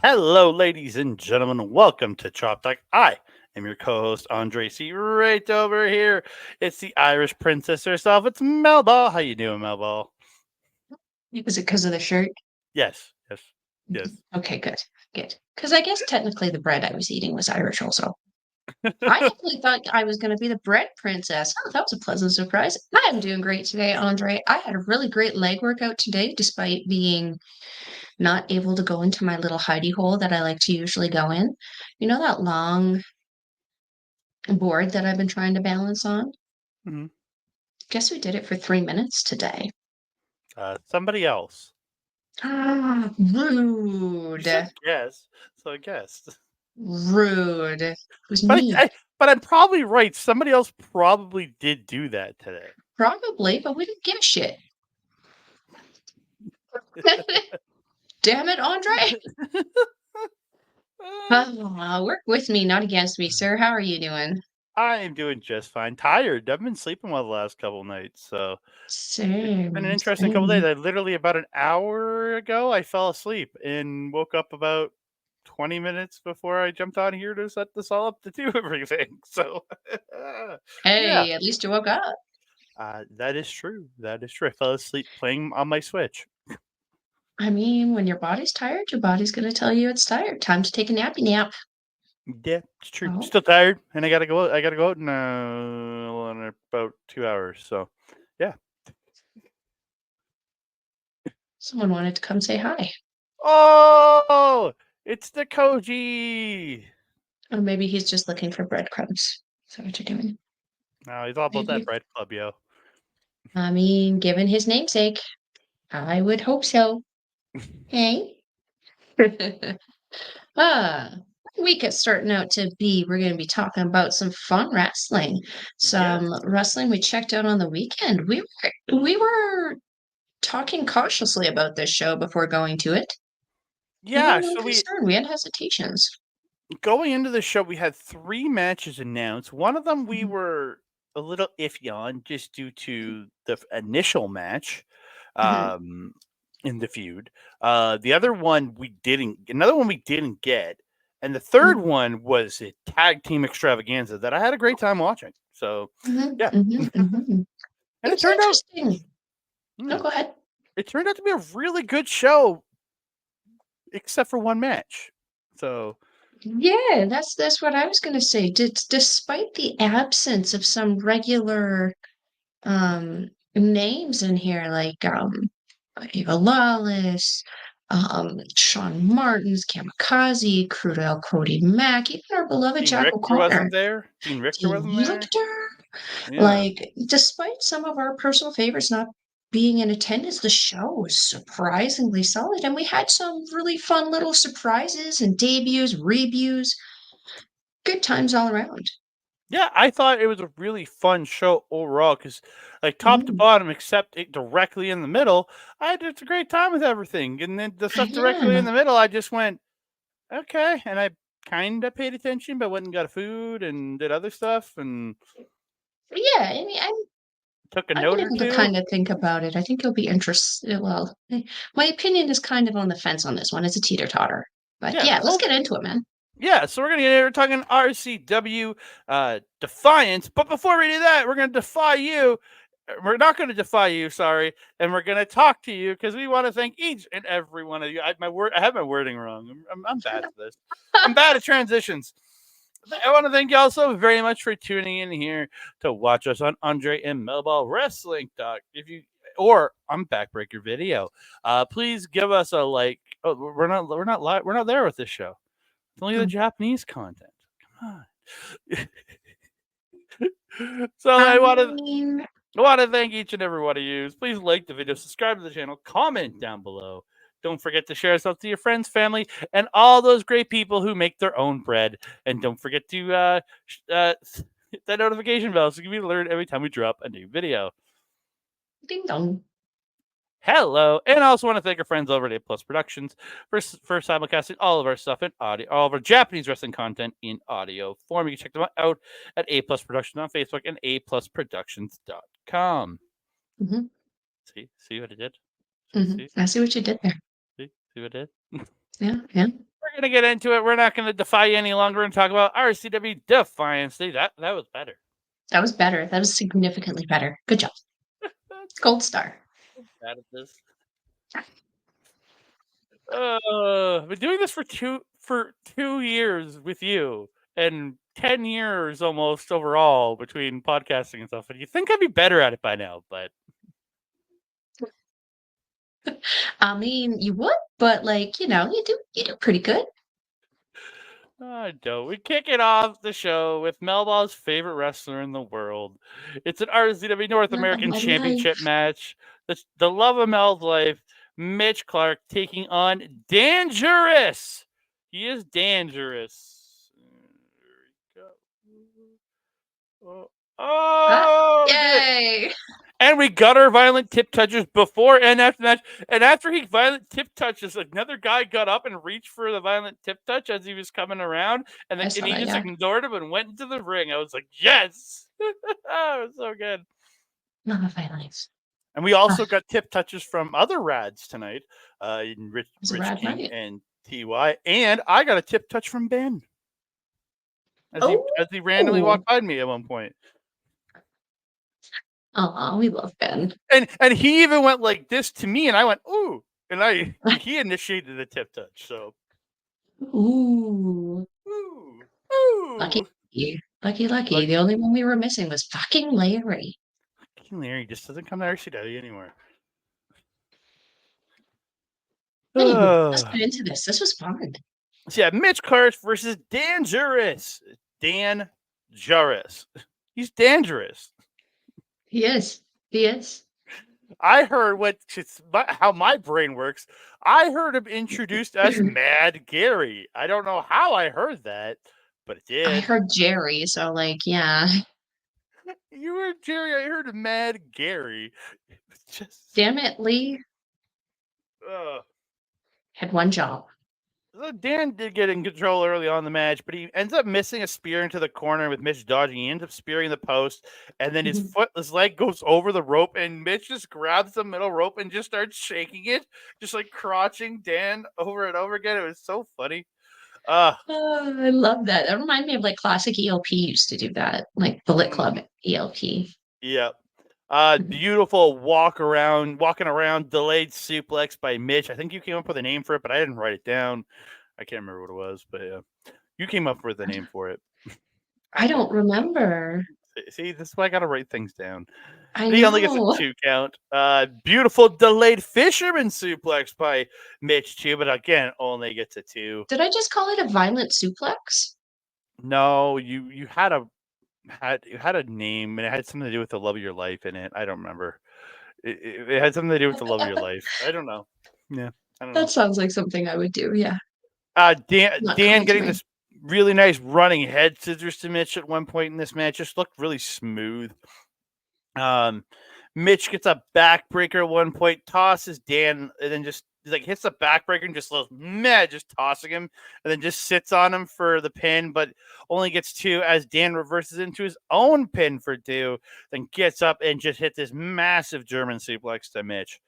Hello, ladies and gentlemen. Welcome to Chop Talk. I am your co-host, Andre C. Right over here, it's the Irish princess herself. It's Melball. How you doing, Melball? Was it because of the shirt? Yes, yes, yes. Okay, good, good. Because I guess technically the bread I was eating was Irish also. I actually thought I was going to be the bread princess. Oh, that was a pleasant surprise. I'm doing great today, Andre. I had a really great leg workout today, despite being not able to go into my little hidey hole that I like to usually go in. You know that long board that I've been trying to balance on? hmm Guess we did it for 3 minutes today. Somebody else. Ah, You rude. said yes, so I guessed. Rude. It was But me. but I'm probably right. Somebody else probably did do that today. Probably, but we didn't give a shit. Damn it, Andre. Work with me, not against me, sir. How are you doing? I am doing just fine. Tired. I've been sleeping well the last couple nights, so it's been an Same, interesting couple days. same. I literally about an hour ago I fell asleep and woke up about 20 minutes before I jumped on here to set this all up to do everything. So yeah, Hey, at least you woke up. that is true. That is true. I fell asleep playing on my Switch. I mean, when your body's tired, your body's gonna tell you it's tired. Time to take a nappy nap. Yeah, it's true. Oh, Still tired, and I gotta go. I gotta go out in about 2 hours. So yeah. someone wanted to come say hi. Oh, it's the Koji. Or maybe he's just looking for breadcrumbs. Is that what you're doing? No, he's all about that Maybe. bread club, yo. I mean, given his namesake, I would hope so. Hey? Ah, week is starting out to be. We're going to be talking about some fun wrestling, some Yes. wrestling we checked out on the weekend. We were talking cautiously about this show before going to it. We had Yeah, no so we concern. We had hesitations. going into the show, we had 3 matches announced. One of them we Mhm, were a little iffy on just due to the initial match mhm, um, in the feud. The other one we didn't another one we didn't get. And the third mhm, one was a tag team extravaganza that I had a great time watching. So, mhm, yeah. mhm, mhm. And It it was turned out interesting. No, hmm, go ahead. it turned out to be a really good show except for one match. So, Yeah, that's what I was going to say. Despite the absence of some regular names in here Ava Lawless, Shawn Martin's Kamikaze, Crudell, Cody Mack, even our beloved Dean Jack Richter wasn't O'Connor, there. Dean Richter Dean wasn't there. Richter. Yeah. Like, despite some of our personal favorites not being in attendance, the show was surprisingly solid, and we had some really fun little surprises and debuts, rebuts. Good times all around. Yeah, I thought it was a really fun show overall because, like, top to Mhm. bottom, except it directly in the middle, I had just a great time with everything. And then the stuff directly in Yeah. the middle, I just went, okay. And I kind of paid attention, but went and got a food and did other stuff and Yeah, I mean, took a I've been note or able to two. kind of think about it. I think you'll be interested. Well, my opinion is kind of on the fence on this one. It's a teeter-totter. But Yeah. yeah, let's Oh, get into it, man. yeah. So we're talking RCW Defiance. But before we do that, we're going to defy you. We're not going to defy you, sorry, and we're going to talk to you because we want to thank each and every one of you. I have my wording wrong. I'm bad at this. I'm bad at transitions. I want to thank you all so very much for tuning in here to watch us on Andre and Melball Wrestling Talk. If you or on Backbreaker Video, please give us a like. Oh, we're not there with this show. It's only the Hmm. Japanese content. Come on. So I mean, I want to thank each and every one of you. Please like the video, subscribe to the channel, comment down below. Don't forget to share us out to your friends, family, and all those great people who make their own bread. And don't forget to hit that notification bell so you can be alerted every time we drop a new video. ding dong. Hello, and I also want to thank our friends over at A Plus Productions for simulcasting all of our stuff in audio, all of our Japanese wrestling content in audio form. You can check them out at A Plus Productions on Facebook and aplusproductions.com. Hmm. See what I did? Hmm. See, I see what you did there. see what I did? Yeah. We're going to get into it. We're not going to defy you any longer and talk about RCW Defiance. See, that was better. That was better. That was significantly better. Good job. Gold star. Bad at this. Been doing this for 2 years with you, and 10 years almost overall between podcasting and stuff. And you think I'd be better at it by now, but I mean, you would, but like, you do pretty good. I don't. We kick it off the show with Melball's favorite wrestler in the world. It's an RCW North Love of American my Championship life. match. The love of Mel's life, Mitch Clarke taking on Dann Jarris. He is dangerous. There we go. Oh, Yay! and we got our violent tip touches before and after that. And after he violent tip touches, another guy got up and reached for the violent tip touch as he was coming around. And then he just ignored him and went into the ring. I was like, yes. Oh, it was so good. Love of my life. And we also got tip touches from other Radz tonight, in Rich King night. and TY. And I got a tip touch from Ben as he randomly walked by me at one point. Oh, we love Ben. And he even went like this to me, and I went, ooh. And he initiated the tip touch, so. Ooh. Lucky. Lucky. The only one we were missing was fucking Larry. Fucking Larry just doesn't come to RCW anymore. Let's get into this. This was fun. So yeah, Mitch Clarke versus Dann Jarris. Dann Jarris. He's dangerous. He is. I heard how my brain works. I heard him introduced as Mad Gary. I don't know how I heard that, but it did. I heard Jerry, so yeah. You heard Jerry. I heard Mad Gary. Damn it, Lee. Had one job. Dan did get in control early on in the match, but he ends up missing a spear into the corner with Mitch dodging. He ends up spearing the post, and then his leg goes over the rope, and Mitch just grabs the middle rope and just starts shaking it, just like crotching Dan over and over again. It was so funny. I love that. That reminded me of like classic ELP used to do that, like Bullet Club ELP. Yep. Beautiful walking around delayed suplex by Mitch. I think you came up with a name for it, but I didn't write it down. I can't remember what it was, but yeah, you came up with a name for it. I don't remember. See, this is why I got to write things down. He only gets a 2 count. Beautiful delayed fisherman suplex by Mitch too, but again, only gets a 2. Did I just call it a violent suplex? No, you had a name, and it had something to do with the love of your life in it. I don't remember. It had something to do with the love of your life. I don't know. Yeah, I don't know. That sounds like something I would do. Yeah. Dan getting this really nice running head scissors to Mitch at one point in this match just looked really smooth. Mitch gets a backbreaker at one point, tosses Dan, and then just hits the backbreaker and just just tossing him, and then just sits on him for the pin, but only gets 2 as Dan reverses into his own pin for 2, then gets up and just hits this massive German suplex to Mitch.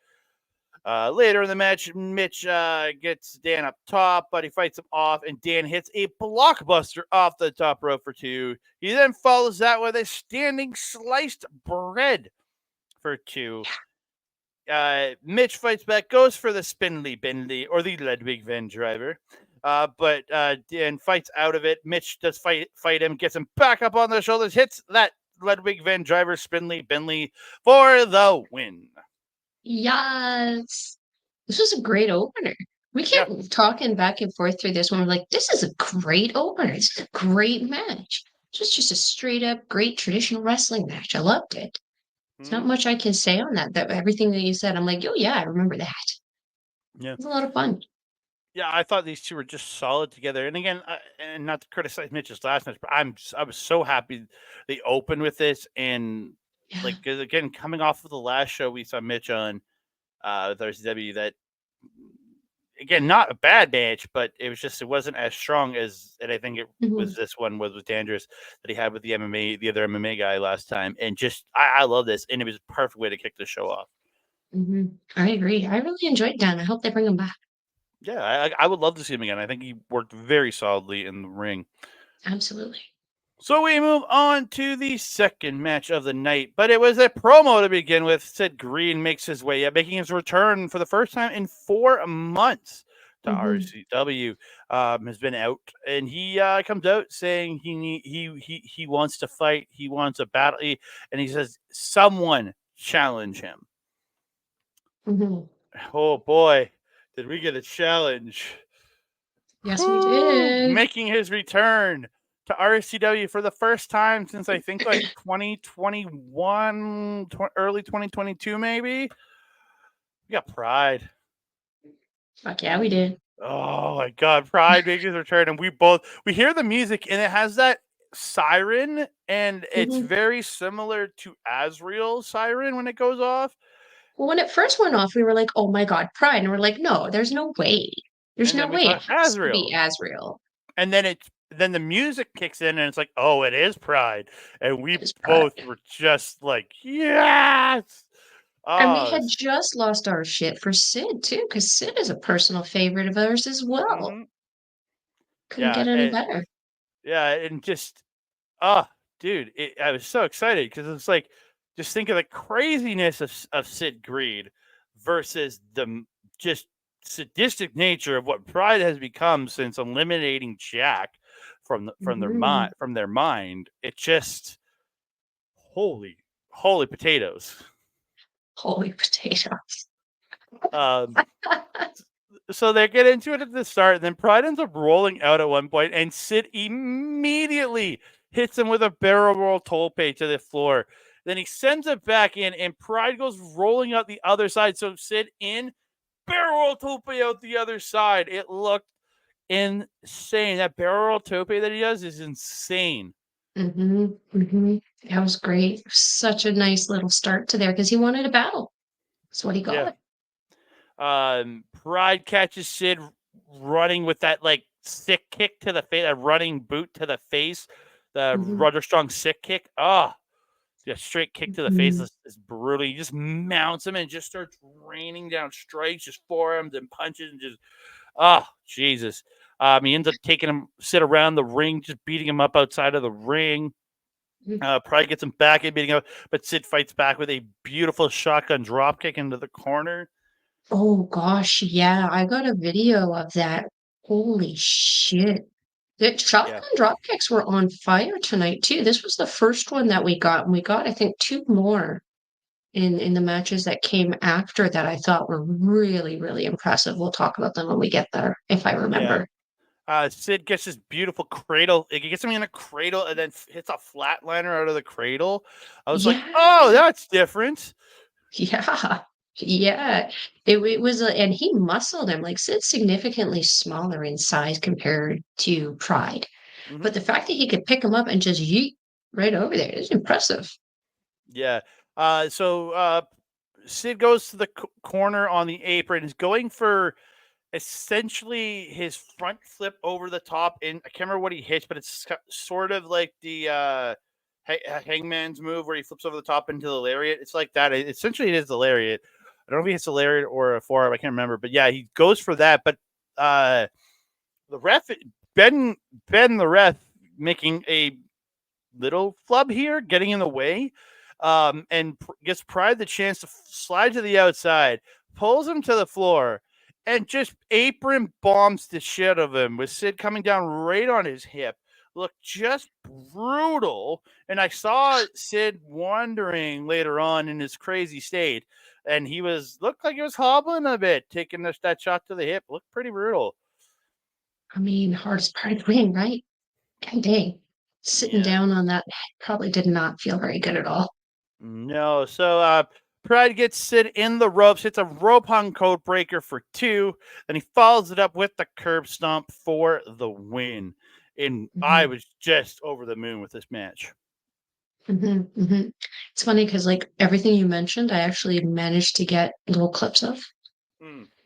Later in the match, Mitch gets Dan up top, but he fights him off, and Dan hits a blockbuster off the top rope for 2. He then follows that with a standing sliced bread for 2. Mitch fights back, goes for the spindly bindly or the Ludwig Van Driver, but Dan fights out of it. Mitch does fight him, gets him back up on the shoulders, hits that Ludwig Van Driver spindly bindly for the win. Yes, this was a great opener. We kept talking back and forth through this one. We're like, this is a great opener. It's a great match. It's just a straight up great traditional wrestling match. I loved it. There's not much I can say on that. That everything that you said, I'm like, oh yeah, I remember that. Yeah, it was a lot of fun. Yeah, I thought these two were just solid together. And again, and not to criticize Mitch's last match, but I was so happy they opened with this. And because again, coming off of the last show we saw Mitch on with RCW, that again, not a bad match, but it wasn't as strong as, and I think it was this one was dangerous that he had with the other MMA guy last time. And just, I love this. And it was a perfect way to kick the show off. I agree. I really enjoyed Dan. I hope they bring him back. Yeah, I would love to see him again. I think he worked very solidly in the ring. Absolutely. So we move on to the second match of the night, but it was a promo to begin with. Syd Greed makes his way up, making his return for the first time in 4 months to RCW. Has been out, and he comes out saying he wants to fight, he wants a battle, and he says someone challenge him. Oh boy, did we get a challenge! Yes, we did. Making his return to RCW for the first time since I think like 2021, early 2022, maybe. We got Pride. Fuck yeah, we did. Oh my God, Pride making his return, and we hear the music, and it has that siren, and it's very similar to Azrael's siren when it goes off. Well, when it first went off, we were like, "Oh my God, Pride!" And we're like, "No, there's no way. There's And no then we way. It thought has to be Azrael. Azrael." And then the music kicks in, and it's like, oh, it is Pride, and we Pride. both were just like, yes. And we had just lost our shit for Syd too, because Syd is a personal favorite of ours as well. Couldn't get any better. Yeah, and just dude, I was so excited because it's like, just think of the craziness of Syd Greed versus the just sadistic nature of what Pride has become since eliminating Jack from their mind. It just holy potatoes. Holy potatoes. So they get into it at the start, and then Pride ends up rolling out at one point, and Syd immediately hits him with a barrel roll tope to the floor. Then he sends it back in, and Pride goes rolling out the other side. So Syd in, barrel roll tope out the other side. It looked insane. That barrel roll tope that he does is insane. That was great. Such a nice little start to there because he wanted a battle. That's what he got. Pride catches Syd running with that like sick kick to the face, a running boot to the face, the Rudder Strong sick kick. Oh, yeah, straight kick to the face is brutal. He just mounts him and just starts raining down strikes, just forearms and punches, and just Jesus. He ends up taking him, sit around the ring, just beating him up outside of the ring. Pride gets him back and beating him up, but Syd fights back with a beautiful shotgun drop kick into the corner. Oh gosh, yeah, I got a video of that. Holy shit. The shotgun drop kicks were on fire tonight too. This was the first one that we got, and we got, I think, 2 more in the matches that came after that I thought were really, really impressive. We'll talk about them when we get there, if I remember. Syd gets this beautiful cradle. He gets him in a cradle and then hits a flatliner out of the cradle. I was like, oh, that's different. Yeah. Yeah. It was, and he muscled him. Like Syd's significantly smaller in size compared to Pride. But the fact that he could pick him up and just yeet right over there is impressive. Yeah. So Syd goes to the corner on the apron, is going for essentially his front flip over the top. And I can't remember what he hits, but it's sort of like the Hangman's move where he flips over the top into the lariat. It's like that. Essentially, it is the lariat. I don't know if he hits a lariat or a forearm. I can't remember, but yeah, he goes for that. But the ref, Ben the ref, making a little flub here, getting in the way, and gives Pride the chance to slide to the outside, pulls him to the floor, and just apron bombs the shit of him with Syd coming down right on his hip. Looked just brutal. And I saw Syd wandering later on in his crazy state, and looked like he was hobbling a bit, taking that shot to the hip. Looked pretty brutal. I mean, hardest part of the ring, right? God dang. Sitting down on that probably did not feel very good at all. No. So Pride gets Syd in the ropes, hits a rope hung code breaker for 2, then he follows it up with the curb stomp for the win. And I was just over the moon with this match. It's funny because like everything you mentioned, I actually managed to get little clips of,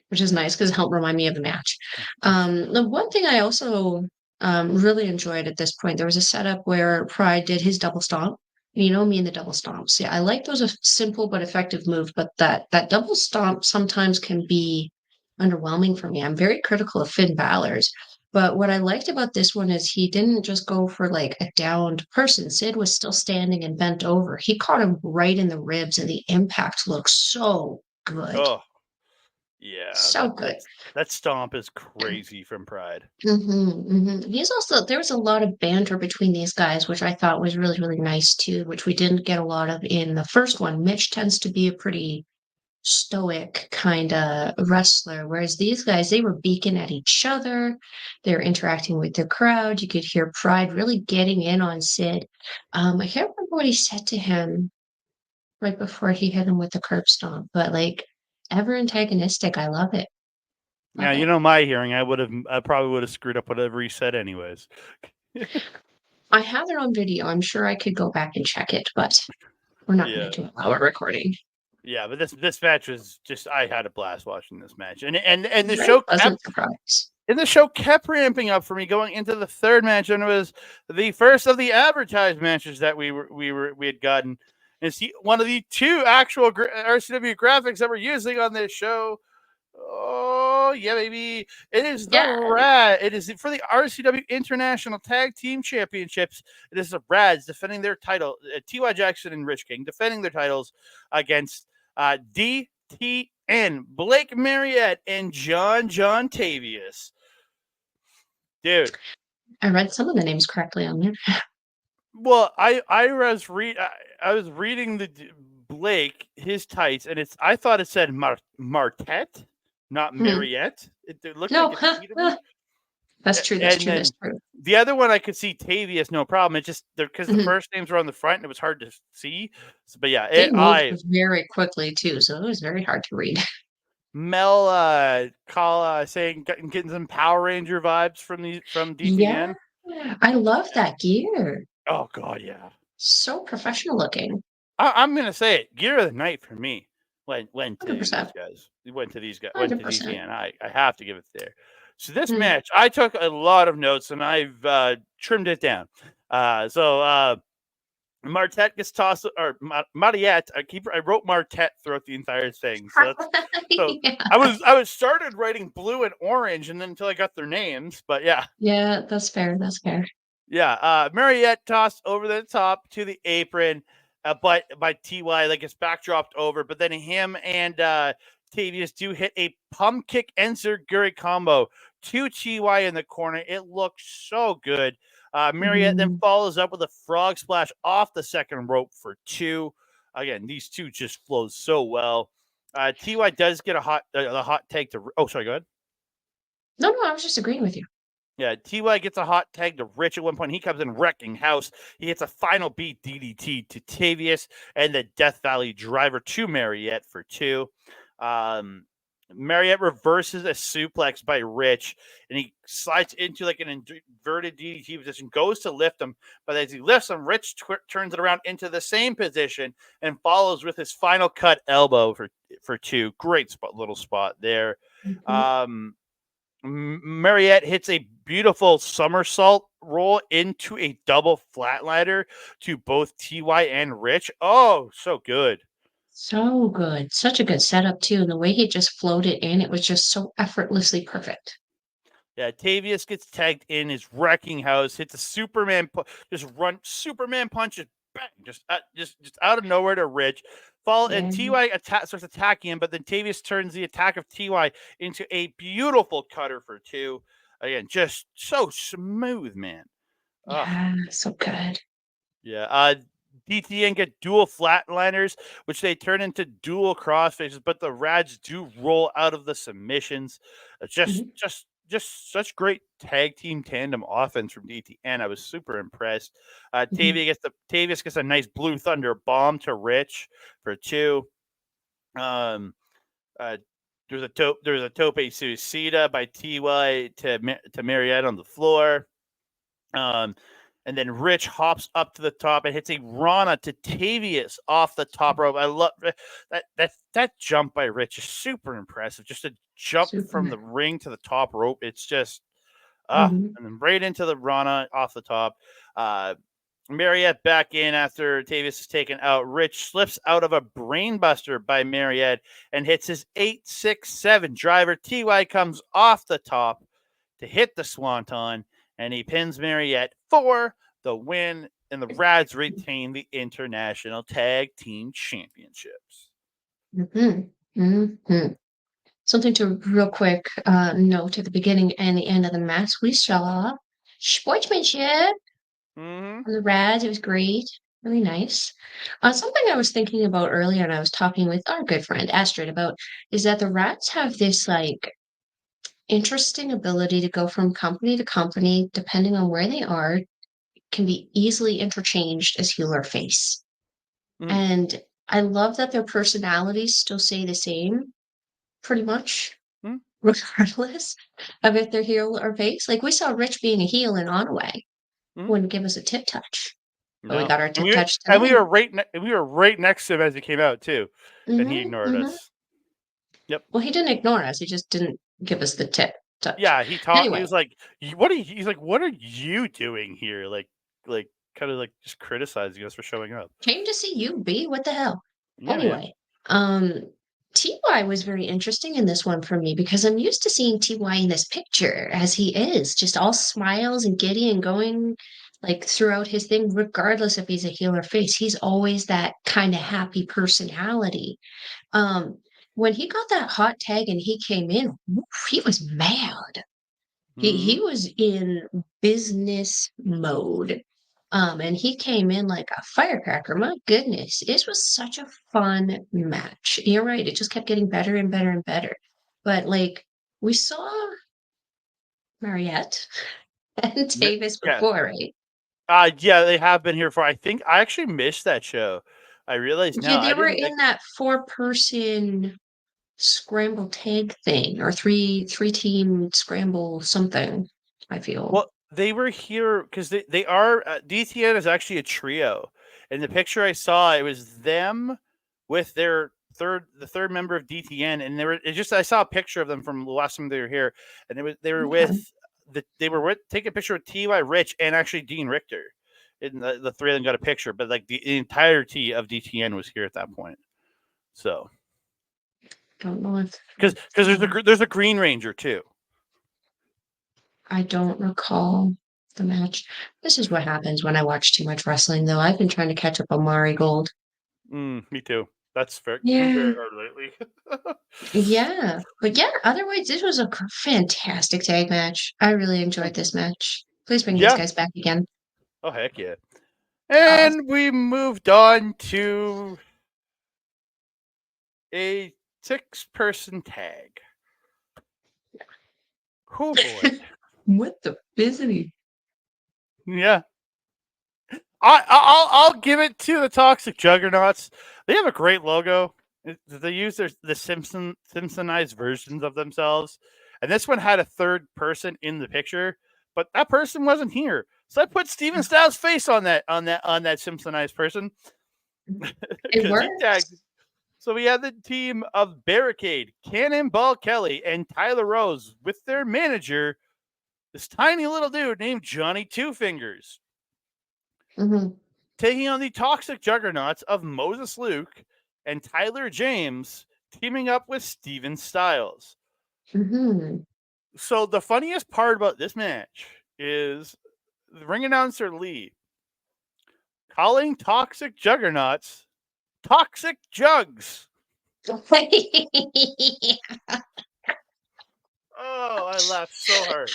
which is nice because it helped remind me of the match. The one thing I also really enjoyed at this point, there was a setup where Pride did his double stomp. You know me and the double stomps. Yeah, I like those simple but effective move, but that double stomp sometimes can be underwhelming for me. I'm very critical of Finn Balor's. But what I liked about this one is he didn't just go for like a downed person. Syd was still standing and bent over. He caught him right in the ribs, and the impact looked so good. Oh, yeah, So good. that stomp is crazy from Pride. He's also, there was a lot of banter between these guys, which I thought was really, really nice too, which we didn't get a lot of in the first one. Mitch tends to be a pretty stoic kind of wrestler, whereas these guys, they were beaking at each other. They're interacting with the crowd. You could hear Pride really getting in on Syd. I can't remember what he said to him right before he hit him with the curb stomp, but like ever antagonistic. I love it. Now, Love it. my hearing, I probably would have screwed up whatever he said anyways. I have it on video. I'm sure I could go back and check it, but we're not going to do our recording. Yeah, but this match was just, I had a blast watching this match, and the Very show pleasant surprise. And the show kept ramping up for me going into the third match, and it was the first of the advertised matches that we had gotten. And see, one of the two actual RCW graphics that we're using on this show. Oh yeah, baby! It is the Radz. It is for the RCW International Tag Team Championships. It is the Radz defending their title. T.Y. Jackson and Rich King defending their titles against DTN, Blake Marriott, and John Tavius. Dude, I read some of the names correctly on there. Well, I was reading the Blake his tights, and I thought it said Martet, not Marriott. It looked like it's That's true. That's true. That's true. The other one I could see Tavius, no problem. It just because the first names were on the front and it was hard to see. So, but yeah, they moved very quickly too, so it was very hard to read. Mel saying getting some Power Ranger vibes from DTN. Yeah, I love that gear. Oh god, yeah. So professional looking. I'm gonna say it. Gear of the night for me. Went to 100%. these guys. Went to these guys. 100%. Went to DTN. I have to give it there. So this match, I took a lot of notes and I've trimmed it down. So Martet gets tossed, or Mariette. I wrote Martet throughout the entire thing. So, Yeah. I was started writing blue and orange, and then until I got their names. But yeah. Yeah, that's fair. That's fair. Yeah. Mariette tossed over the top to the apron, but by TY, like it's backdropped over. But then him and Tavius do hit a pump kick enziguri combo to TY in the corner. It looked so good. Mariette then follows up with a frog splash off the second rope for 2. Again, these two just flow so well. TY does get a hot tag to. Oh, sorry, go ahead. No, I was just agreeing with you. Yeah, TY gets a hot tag to Rich at one point. He comes in wrecking house. He hits a final beat DDT to Tavius and the Death Valley driver to Mariette for 2. Mariette reverses a suplex by Rich, and he slides into like an inverted DDT position, goes to lift him, but as he lifts him, Rich turns it around into the same position and follows with his final cut elbow for 2. Great little spot there. Mariette hits a beautiful somersault roll into a double flatliner to both TY and Rich. Oh, so good. So good. Such a good setup, too. And the way he just floated in, it was just so effortlessly perfect. Yeah, Tavius gets tagged in his wrecking house, hits a Superman punches, bang, just out of nowhere to Rich. And TY starts attacking him, but then Tavius turns the attack of TY into a beautiful cutter for 2. Again, just so smooth, man. Yeah, so good. Yeah, DTN get dual flatliners, which they turn into dual crossfaces, but the Radz do roll out of the submissions. Just such great tag team tandem offense from DTN. I was super impressed. Tavius gets a nice Blue Thunder bomb to Rich for 2. There's a tope suicida by TY to Mariette on the floor. And then Rich hops up to the top and hits a Rana to Tavius off the top rope. I love that jump by Rich is super impressive. Just a jump from the ring to the top rope. It's just and then right into the Rana off the top. Mariette back in after Tavius is taken out. Rich slips out of a brainbuster by Mariette and hits his 8-6-7 driver. TY comes off the top to hit the swanton, and he pins Mariette for the win, and the Radz retain the International Tag Team Championships. Mm-hmm. Mm-hmm. Something to real quick note at the beginning and the end of the match. We saw sportsmanship on the Radz. It was great. Really nice. Something I was thinking about earlier, and I was talking with our good friend Astrid about, is that the Radz have this like interesting ability to go from company to company, depending on where they are, can be easily interchanged as heel or face. And I love that their personalities still stay the same, pretty much, regardless of if they're heel or face. Like we saw Rich being a heel in Onaway, wouldn't give us a tip touch, but we got our tip touch and we tonight. were right next to him as he came out too, and he ignored us. Yep. Well, he didn't ignore us. He just didn't give us the tip touch. Yeah, he talked. Anyway. He was like, "What are you?" He's like, "What are you doing here?" Like, kind of like just criticizing us for showing up. Came to see you, B. What the hell? Yeah, Anyway, TY was very interesting in this one for me because I'm used to seeing TY in this picture as he is, just all smiles and giddy and going like throughout his thing, regardless if he's a heel or face. He's always that kind of happy personality. When he got that hot tag and he came in, he was mad. He was in business mode. And he came in like a firecracker. My goodness, it was such a fun match. You're right. It just kept getting better and better and better. But like we saw Mariette and Davis before, right? Yeah, they have been here for. I think I actually missed that show. I realized now. Yeah, they I were didn't. in that 4-person scramble tag thing or three-team scramble something, I feel. Well, they were here because they are DTN is actually a trio. In the picture I saw, it was them with the third member of DTN, and I saw a picture of them from the last time they were here, and they were with take a picture with Ty Rich and actually Dean Richter. And the three of them got a picture, but like the entirety of DTN was here at that point. So Don't know if because there's a Green Ranger too. I don't recall the match. This is what happens when I watch too much wrestling, though. I've been trying to catch up on Marigold. Me too. That's fair. Yeah. Very hard lately. Yeah. But yeah, otherwise, this was a fantastic tag match. I really enjoyed this match. Please bring these guys back again. Oh, heck yeah. And we moved on to a 6-person tag. Oh, boy. What the busy? Yeah. I'll give it to the Toxic Juggernauts. They have a great logo. They use the Simpsonized versions of themselves. And this one had a third person in the picture, but that person wasn't here. So I put Steven Styles' face on that Simpsonized person. It worked. So we had the team of Barricade, Cannonball Kelly, and Tyler Rose with their manager, this tiny little dude named Johnny Two Fingers, taking on the Toxic Juggernauts of Moses Luke and Tyler James, teaming up with Steven Styles. So the funniest part about this match is the ring announcer Lee calling Toxic Juggernauts Toxic Jugs. Oh, I laughed so hard.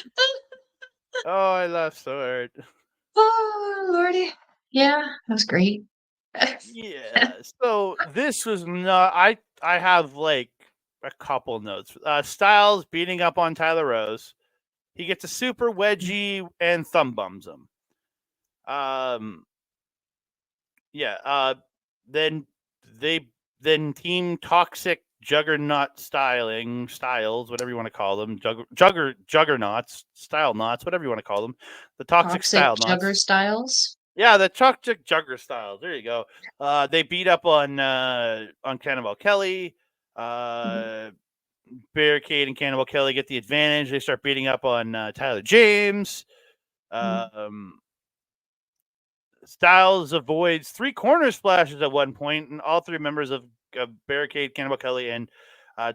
Oh, Lordy. Yeah, that was great. Yeah. So this was not. I have like a couple notes. Styles beating up on Tyler Rose. He gets a super wedgie and thumb bums him. Yeah. Then Team Toxic Juggernaut styles, whatever you want to call them, Juggernauts, style knots, whatever you want to call them, the Toxic style knots. Jugger styles. Yeah, the Toxic Jugger styles. There you go. They beat up on Cannonball Kelly. Barricade and Cannonball Kelly get the advantage. They start beating up on Tyler James. Styles avoids 3 corner splashes at one point, and all 3 members of Barricade, Cannonball Kelly, and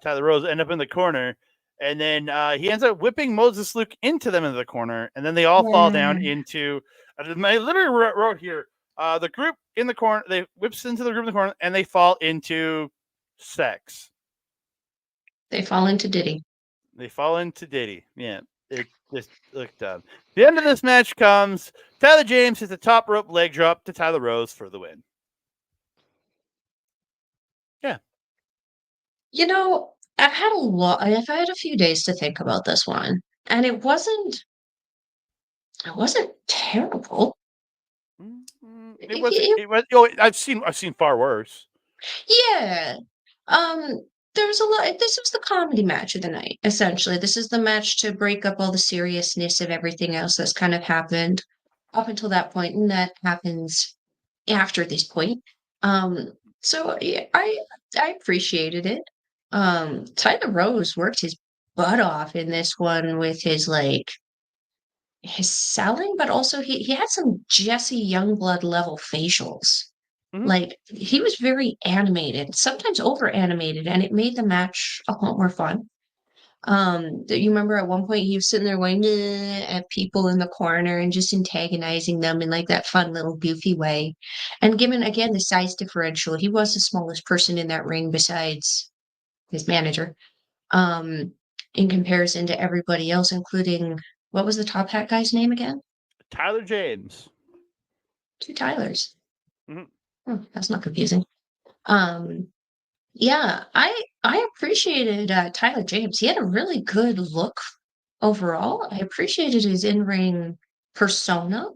Tyler Rose end up in the corner. And then he ends up whipping Moses Luke into them into the corner, and then they all fall down into. I literally wrote here the group in the corner. They whips into the group in the corner, and they fall into sex. They fall into Diddy. They fall into Diddy. Yeah, it just looked dumb. The end of this match comes. Tyler James hits a top rope leg drop to Tyler Rose for the win. Yeah. You know, I've had a few days to think about this one, and it wasn't terrible. It was. Oh, I've seen far worse. Yeah. There was a lot. This was the comedy match of the night, essentially. This is the match to break up all the seriousness of everything else that's kind of happened up until that point, and that happens after this point. So yeah, I appreciated it. Tyler Rose worked his butt off in this one with his selling, but also he had some Jesse Youngblood level facials. Mhm. Like he was very animated, sometimes over animated, and it made the match a lot more fun. You remember at one point he was sitting there going "Nah," at people in the corner and just antagonizing them in like that fun little goofy way. And given again the size differential, he was the smallest person in that ring besides his manager. In comparison to everybody else, including what was the top hat guy's name again? Tyler James. 2 Tylers. Mhm. That's not confusing. Yeah, I appreciated Tyler James. He had a really good look overall. I appreciated his in-ring persona.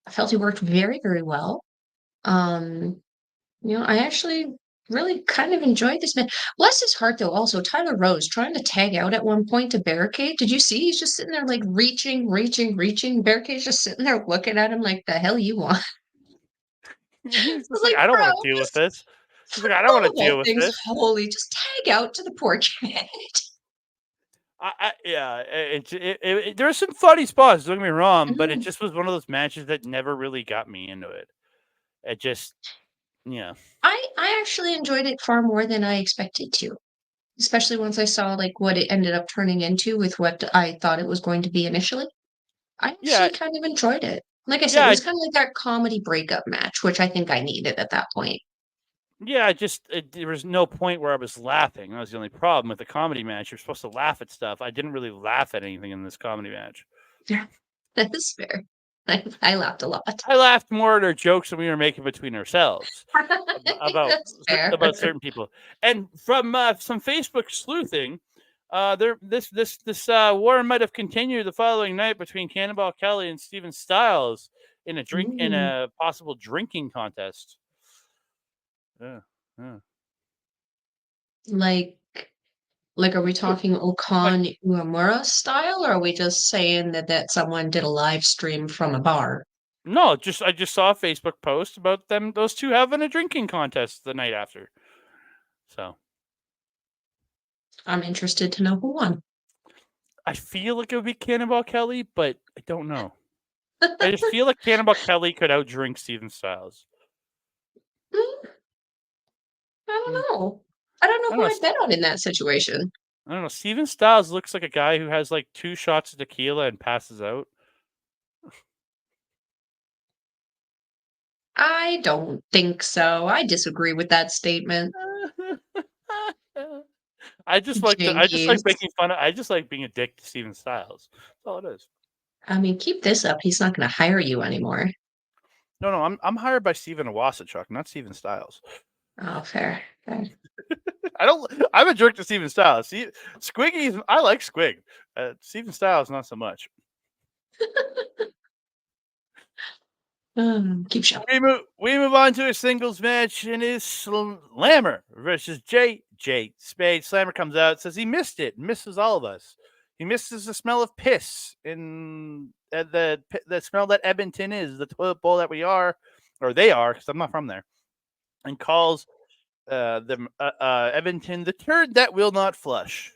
I felt he worked very, very well. I actually really kind of enjoyed this man. Bless his heart, though. Also, Tyler Rose trying to tag out at one point to Barricade. Did you see? He's just sitting there like reaching. Barricade's just sitting there looking at him like, "The hell you want?" He's I was just like, I don't "Bro, want to deal with just this. He's like, I don't want to all deal with things this. holy, just tag out to the poor kid." Yeah, there were some funny spots. Don't get me wrong, but it Mhm. just was one of those matches that never really got me into it. It just, yeah, I actually enjoyed it far more than I expected to, especially once I saw like what it ended up turning into with what I thought it was going to be initially. I yeah, actually kind of enjoyed it. Like I said, it yeah, was kind of like that comedy breakup match, which I think I needed at that point. yeah. There was no point where I was laughing. That was the only problem with the comedy match. You're supposed to laugh at stuff. I didn't really laugh at anything in this comedy match. Yeah, that is fair. I laughed a lot. I laughed more at our jokes that we were making between ourselves about That's fair. certain people, and from some Facebook sleuthing. This war might have continued the following night between Cannonball Kelly and Steven Styles in Ooh. a possible drinking contest. Yeah, yeah. Like, are we talking Like Okan Uemura style, or are we just saying that someone did a live stream from a bar? no, I just saw a Facebook post about those two having a drinking contest the night after. So I'm interested to know who won. I feel like it would be Cannonball Kelly, but I don't know. I just feel like Cannonball Kelly could outdrink Steven Styles. Hmm, I don't Hmm. know. I don't I know don't who know. I'd bet on in that situation. I don't know. Steven Styles looks like a guy who has like 2 shots of tequila and passes out. I don't think so. I disagree with that statement. I just like Jinkies. making fun of I just like being a dick to Steven Styles. That's all it is. I mean, keep this up. He's not going to hire you anymore. No, I'm hired by Steven Awasachuk, not Steven Styles. Oh, fair. Fair. I'm a jerk to Steven Styles. See, Squiggy, I like Squig. Steven Styles, not so much. Keep showing. We move on to a singles match, and it's Slammer versus J. Spade. Slammer comes out, says he missed it, misses all of us. He misses the smell of piss in the smell that Edmonton is, the toilet bowl that we are, or they are, because I'm not from there, and calls them Edmonton the turd that will not flush.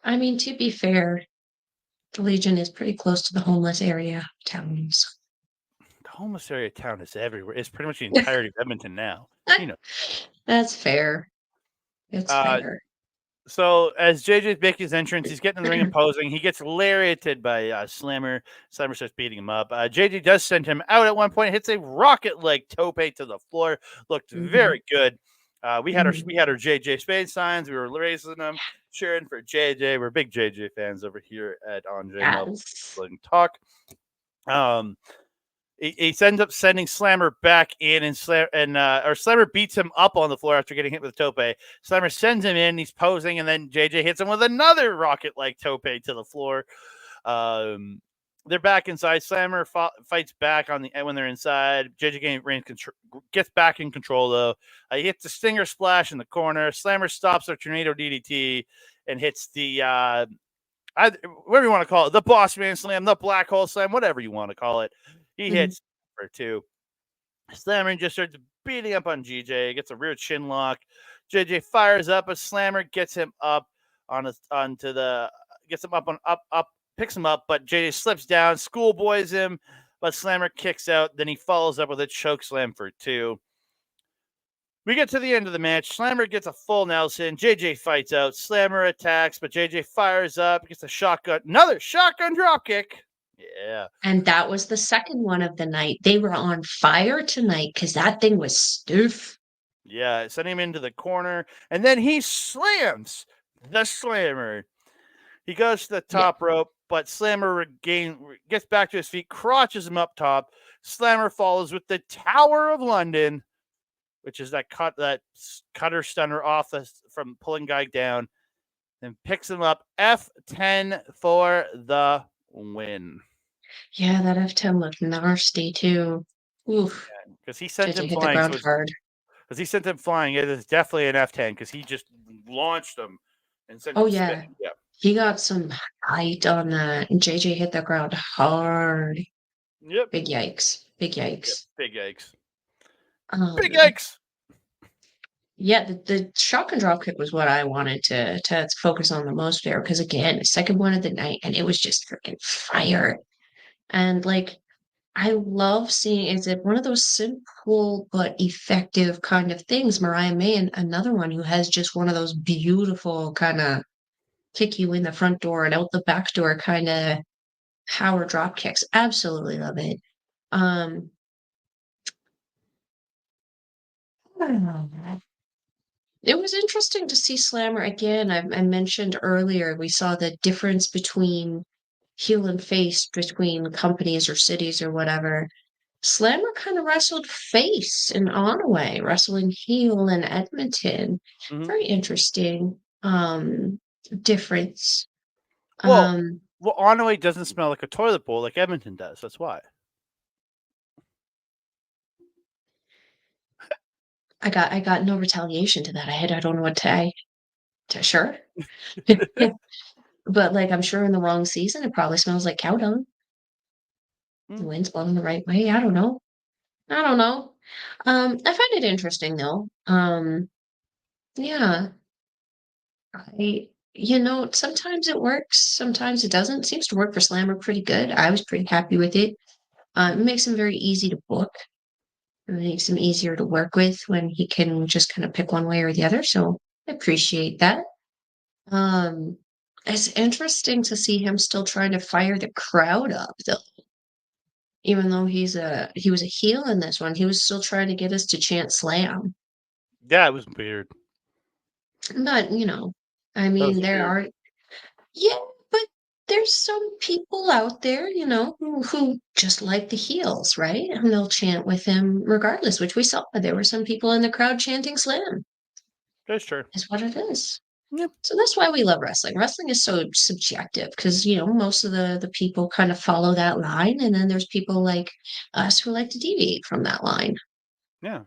I mean, to be fair, the Legion is pretty close to the homeless area towns. homeless area town is everywhere. It's pretty much the entirety of Edmonton now. You know. That's fair. It's fair. So as JJ's making his entrance, he's getting in the ring and posing. He gets lariated by Slammer. Slammer starts beating him up. JJ does send him out at one point. Hits a rocket leg tope to the floor. Looked very good. We had our JJ Spade signs. We were raising them, cheering for JJ. We're big JJ fans over here at Andre Melball Talk. He ends up sending Slammer back in, and Slammer beats him up on the floor after getting hit with a tope. Slammer sends him in, he's posing, and then JJ hits him with another rocket-like tope to the floor. They're back inside. Slammer fights back when they're inside. JJ gets back in control, though. He hits the Stinger Splash in the corner. Slammer stops their Tornado DDT and hits the whatever you want to call it, the Boss Man Slam, the Black Hole Slam, whatever you want to call it. He hits for 2. Slammer just starts beating up on GJ, gets a rear chin lock. JJ fires up, but Slammer gets him up picks him up, but JJ slips down, schoolboys him, but Slammer kicks out. Then he follows up with a choke slam for 2. We get to the end of the match. Slammer gets a full Nelson. JJ fights out. Slammer attacks, but JJ fires up, gets another shotgun drop kick. Yeah. And that was the second one of the night. They were on fire tonight because that thing was stiff. Yeah, sent him into the corner, and then he slams the Slammer. He goes to the top rope, but Slammer gets back to his feet, crotches him up top. Slammer follows with the Tower of London, which is that cutter stunner off from pulling guy down, and picks him up. F10 for the win. Yeah, that F10 looked nasty too. Oof. Because he sent him hit flying. The ground hard. Because he sent him flying. It is definitely an F10 because he just launched him and sent him spinning. Yeah. He got some height on that. And JJ hit the ground hard. Yep. Big yikes. Big yikes. Yep. Big yikes. Big yikes. Yeah, the shotgun drop kick was what I wanted to focus on the most there. Because again, the second one of the night, and it was just freaking fire. And like, I love seeing is it one of those simple but effective kind of things. Mariah May, and another one who has just one of those beautiful kind of kick you in the front door and out the back door kind of power drop kicks. Absolutely love it. It was interesting to see Slammer again. I mentioned earlier we saw the difference between heel and face between companies or cities or whatever. Slammer kind of wrestled face in Onaway, wrestling heel in Edmonton. Very interesting difference. Well, Onaway doesn't smell like a toilet bowl like Edmonton does. That's why. I got no retaliation to that. I don't know what to sure. But like I'm sure in the wrong season it probably smells like cow dung. The wind's blowing the right way. I don't know. I find it interesting though. Yeah. Sometimes it works, sometimes it doesn't. It seems to work for Slammer pretty good. I was pretty happy with it. It makes him very easy to book. It makes him easier to work with when he can just kind of pick one way or the other. So I appreciate that. It's interesting to see him still trying to fire the crowd up though. Even though he was a heel in this one, he was still trying to get us to chant slam. Yeah, it was weird. But, I mean, but there's some people out there, who just like the heels, right? And they'll chant with him regardless, which we saw. There were some people in the crowd chanting slam. That's true. That's what it is. Yep. So that's why we love wrestling. Wrestling is so subjective because, most of the people kind of follow that line. And then there's people like us who like to deviate from that line. Yeah.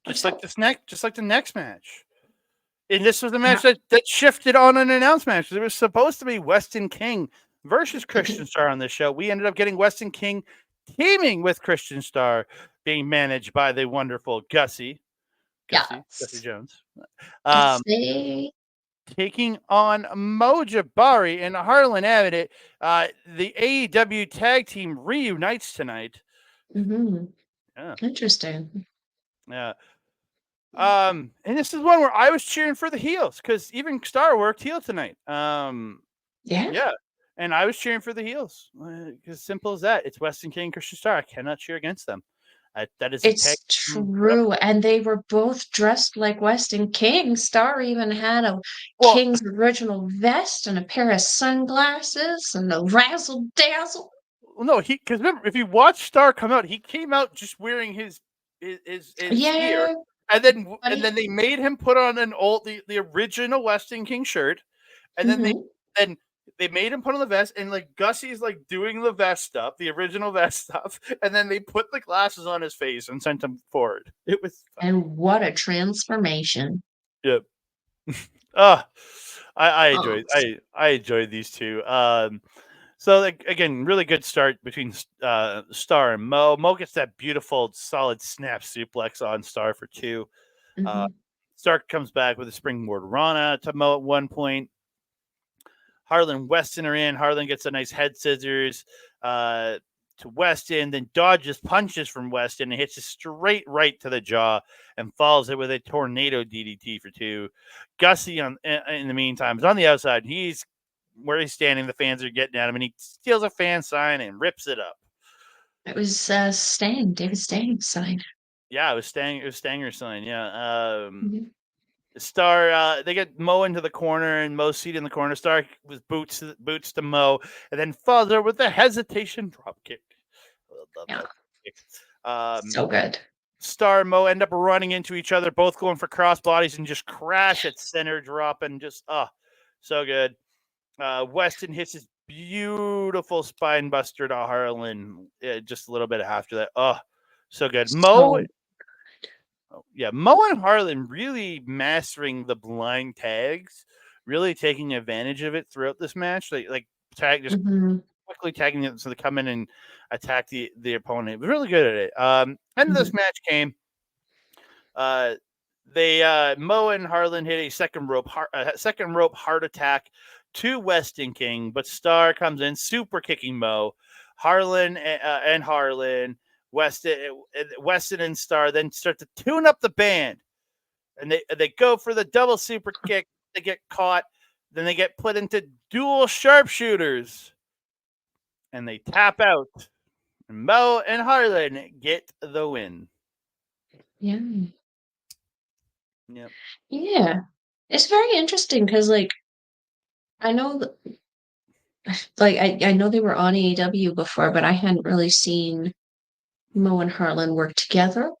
Just like the next match. And this was the match that shifted on an announced match. It was supposed to be Weston King versus Christian Starr on this show. We ended up getting Weston King teaming with Christian Starr, being managed by the wonderful Gussie Jones. Taking on Jabari and Harlon Abbott. The AEW tag team reunites tonight. Mm-hmm. Yeah. Interesting. Yeah. And this is one where I was cheering for the heels because even Starr worked heel tonight. Yeah. Yeah. And I was cheering for the heels. As simple as that. It's Weston King, Christian Starr. I cannot cheer against them. That is a tag. It's true. And they were both dressed like Weston King. Starr even had a Well, King's original vest and a pair of sunglasses and a razzle dazzle. no, because remember, if you watch Starr come out, he came out just wearing his gear, Yeah, and buddy. then they made him put on the original Weston King shirt, and Mm-hmm. then they made him put on the vest, and like Gussie's like doing the vest stuff, the original vest stuff, and then they put the glasses on his face and sent him forward. It was And what a transformation. yeah. Ah, I Oh, enjoyed I enjoyed these two. So like, again, really good start between Starr and Mo. Mo gets that beautiful, solid snap suplex on Starr for 2. Uh, mm-hmm. Starr comes back with a springboard Rana to Mo at one point. Harlon and Weston are in. Harlon gets a nice head scissors to Weston, then dodges punches from Weston and hits a straight right to the jaw and follows it with a tornado DDT for 2. Gussie, in the meantime, is on the outside. He's where he's standing. The fans are getting at him, and he steals a fan sign and rips it up. It was David Stang's sign. Yeah, it was Stanger's sign. Yeah. Mm-hmm. Starr, they get Mo into the corner, and Mo's seated in the corner. Starr was boots to Mo, and then follows her with a hesitation drop kick. Love Yeah, that kick. Um, so good. Starr and Mo end up running into each other, both going for cross bodies and just crash at center drop, and just so good. Weston hits his beautiful spine buster to Harlan just a little bit after that. So good. Mo So Mo and Harlan really mastering the blind tags, really taking advantage of it throughout this match. Like tag just mm-hmm. quickly tagging it so they come in and attack the opponent. Really good at it. End of Mm-hmm. this match came. They Mo and Harlan hit a second rope heart attack to Weston King, but Starr comes in super kicking Mo. Harlan and Harlan Weston and Starr then start to tune up the band, and they go for the double super kick. They get caught, then they get put into dual sharpshooters, and they tap out. And Mo and Harlan get the win. Yeah. Yep. Yeah. It's very interesting because, like, I know, I know they were on AEW before, but I hadn't really seen Mo and Harlan work together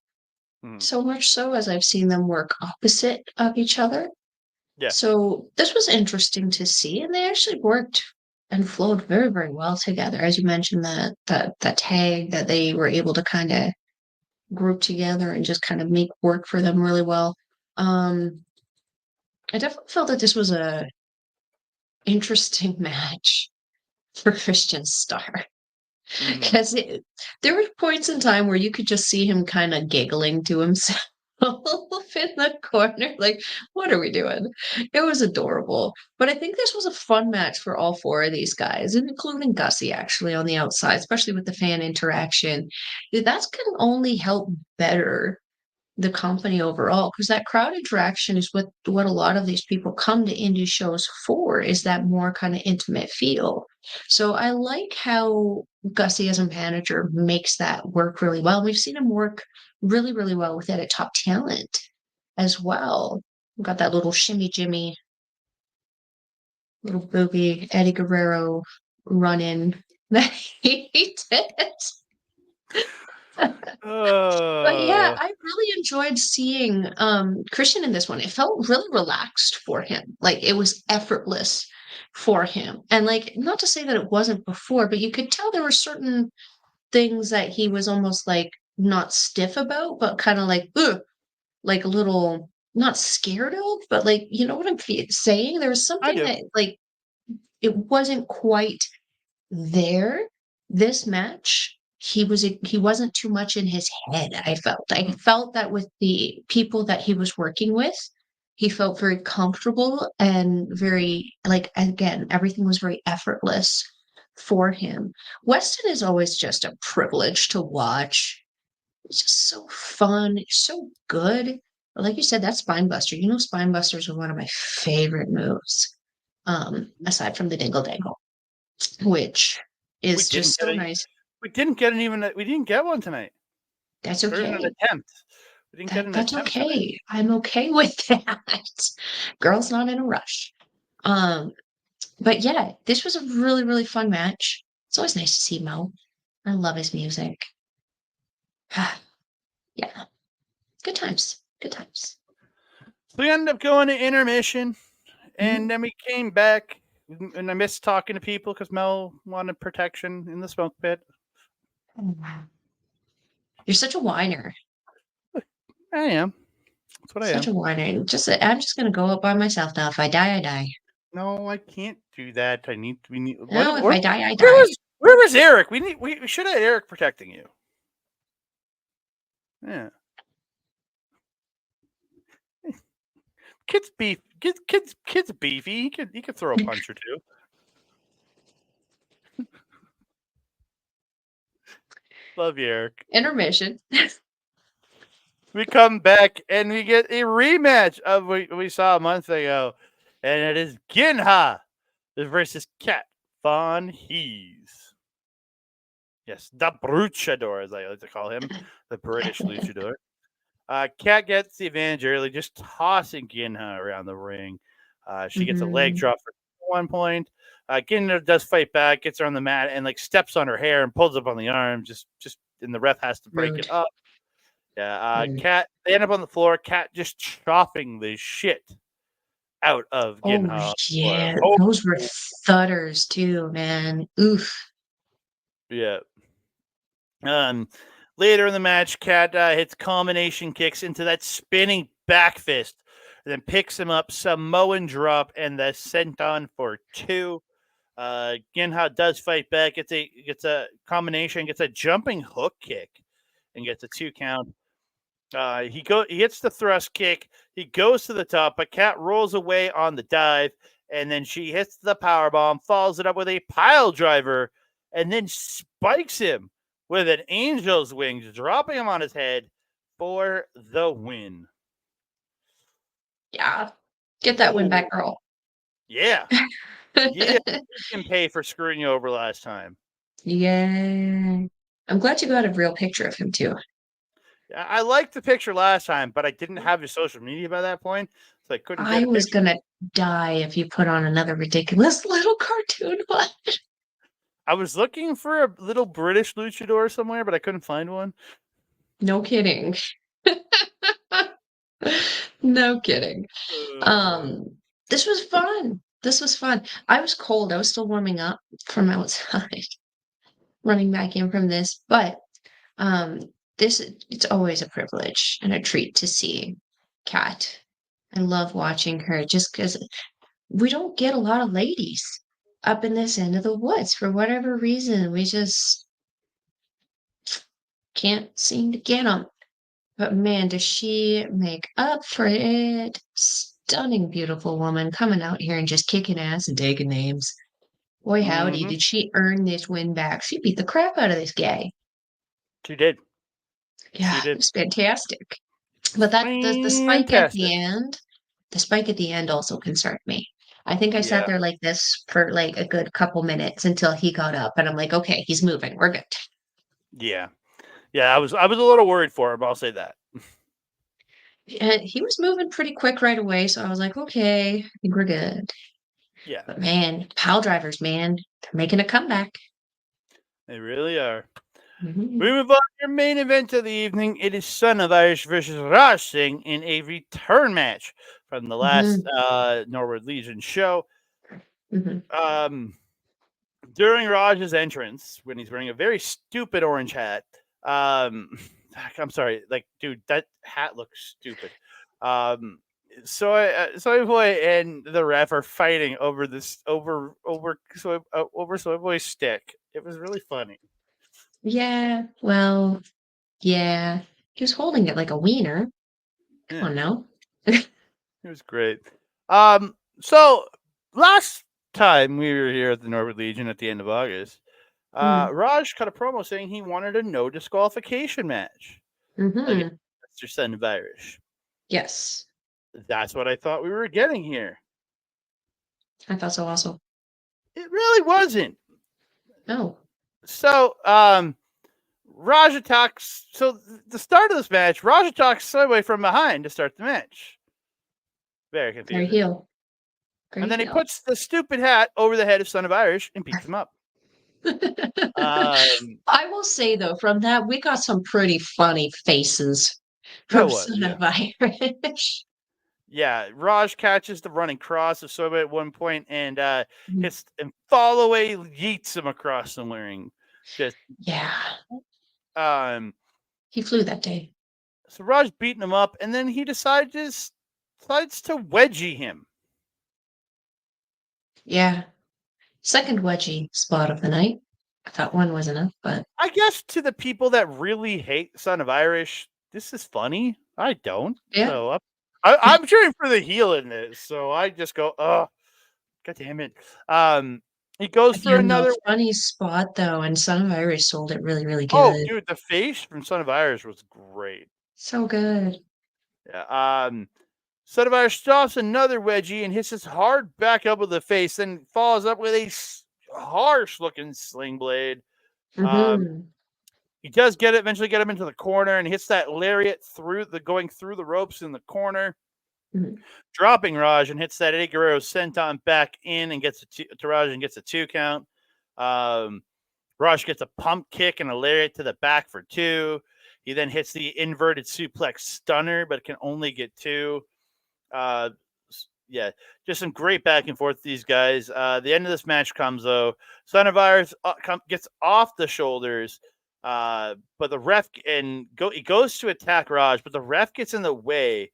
Mhm. so much so as I've seen them work opposite of each other. Yeah. So this was interesting to see, and they actually worked and flowed very, very well together. As you mentioned, that tag that they were able to kind of group together and just kind of make work for them really well. I definitely felt that this was a interesting match for Christian Starr Mhm. because there were points in time where you could just see him kind of giggling to himself in the corner, like, what are we doing? It was adorable. But I think this was a fun match for all 4 of these guys, including Gussie actually on the outside, especially with the fan interaction. That's can only help better the company overall because that crowd interaction is what a lot of these people come to indie shows for, is that more kind of intimate feel. So I like how Gussie as a manager makes that work really well. We've seen him work really, really well with it at Top Talent as well. We've got that little shimmy jimmy, little boogie Eddie Guerrero run in that he did. But yeah, Uh, I really enjoyed seeing Christian in this one. It felt really relaxed for him. Like it was effortless for him. And like not to say that it wasn't before, but you could tell there were certain things that he was almost like not stiff about, but kind of like ugh, like a little not scared of, but like you know what I'm saying? There was I something do. that like it wasn't quite there. This match, he wasn't too much in his head, I felt that with the people that he was working with, he felt very comfortable and very like again, everything was very effortless. for him. Weston is always just a privilege to watch. It's just so fun. It's so good. Like you said, that spine buster. Spine busters are one of my favorite moves. Aside from the dingle dangle, which is just so nice. We didn't get one tonight. That's There isn't an okay. attempt. We didn't get an That's attempt tonight. okay. I'm okay with that. Girl's not in a rush. But yeah, this was a really, really fun match. It's always nice to see Mo. I love his music. Yeah. Good times. Good times. We ended up going to intermission, and then we came back, and I missed talking to people because Mel wanted protection in the smoke pit. You're such a whiner. I am. That's what I am. Such a whiner. I'm just gonna go up by myself now. If I die, I die. No, I can't do that. We need. No, if I die, I die. Where was Eric? We should have Eric protecting you. Yeah. Kid's beef. Kid's beefy. He could throw a punch or two. Love you, Eric. Intermission. We come back and we get a rematch of what we saw a month ago, and it is Ginha versus Cat Von Heez. Yes, the Bruchador, as I like to call him, the British luchador. Cat gets the advantage early, just tossing Ginha around the ring. She gets a leg drop for 1 point. Ginha does fight back, gets her on the mat, and steps on her hair and pulls up on the arm. And the ref has to break it up. Yeah, Cat. They end up on the floor. Cat just chopping the shit out of Ginha. Oh yeah, those were thudders too, man. Oof. Yeah. Later in the match, Cat hits combination kicks into that spinning back fist, and then picks him up, Samoan drop, and the senton for 2. Ginha does fight back. Gets a combination, gets a jumping hook kick, and gets a 2 count. He hits the thrust kick. He goes to the top, but Cat rolls away on the dive, and then she hits the power bomb, follows it up with a pile driver, and then spikes him with an angel's wings, dropping him on his head for the win. Yeah, get that win back, girl. Yeah, yeah. You can pay for screwing you over last time. Yeah, I'm glad you got a real picture of him too. I liked the picture last time, but I didn't have his social media by that point, so I couldn't get a picture. I was gonna die if you put on another ridiculous little cartoon one. I was looking for a little British luchador somewhere, but I couldn't find one. No kidding. No kidding. This was fun. This was fun. I was cold. I was still warming up from outside, running back in from this, but it's always a privilege and a treat to see Kat. I love watching her just because we don't get a lot of ladies up in this end of the woods for whatever reason. We just can't seem to get them. But man, does she make up for it? Stunning, beautiful woman coming out here and just kicking ass and taking names. Boy, howdy, did she earn this win back? She beat the crap out of this guy. She did. Yeah, it was fantastic. But the spike at the end also concerned me. I think I sat there like this for like a good couple minutes until he got up, and I'm like, okay, he's moving. We're good. Yeah. I was a little worried for him. I'll say that. And he was moving pretty quick right away, so I was like, okay, I think we're good. Yeah. But man, pile drivers, man, they're making a comeback. They really are. We move on to your main event of the evening. It is Son of Irish versus Raj Singh in a return match from the last Norwood Legion show. During Raj's entrance, when he's wearing a very stupid orange hat, I'm sorry, dude, that hat looks stupid. Soy Boy and the ref are fighting over Soy Boy's stick. It was really funny. Yeah, well, yeah. He was holding it like a wiener. Come on now. It was great. So last time we were here at the Norwood Legion at the end of August, Raj cut a promo saying he wanted a no disqualification match against Mr. Son of Irish. Yes. That's what I thought we were getting here. I thought so also. It really wasn't. No. So, Raj attacks. So, the start of this match, Raj attacks Subway from behind to start the match. Very confusing. Very heel. And then he puts the stupid hat over the head of Son of Irish and beats him up. I will say, though, from that, we got some pretty funny faces from Son of Irish. Yeah, Raj catches the running cross of Soba at one point and hits and fall away yeets him across the ring. Just he flew that day. So Raj beating him up, and then he decides to wedgie him. Yeah. Second wedgie spot of the night. I thought one was enough, but I guess to the people that really hate Son of Irish, this is funny. I don't. Yeah. So I'm cheering for the heel in this. So I just go, oh, God damn it. He goes for another funny spot though, and Son of Irish sold it really, really good. Oh, dude, the face from Son of Irish was great. So good. Yeah. Son of Irish stops another wedgie and hits his hard back up with the face, then follows up with a harsh looking sling blade. He does eventually get him into the corner and hits that lariat going through the ropes in the corner, dropping Raj, and hits that Eddie Guerrero senton back in and gets to Raj and gets a 2 count. Raj gets a pump kick and a lariat to the back for 2. He then hits the inverted suplex stunner, but can only get 2. Just some great back and forth with these guys. The end of this match comes, though. Son of Irish gets off the shoulders, but the ref he goes to attack Raj, but the ref gets in the way.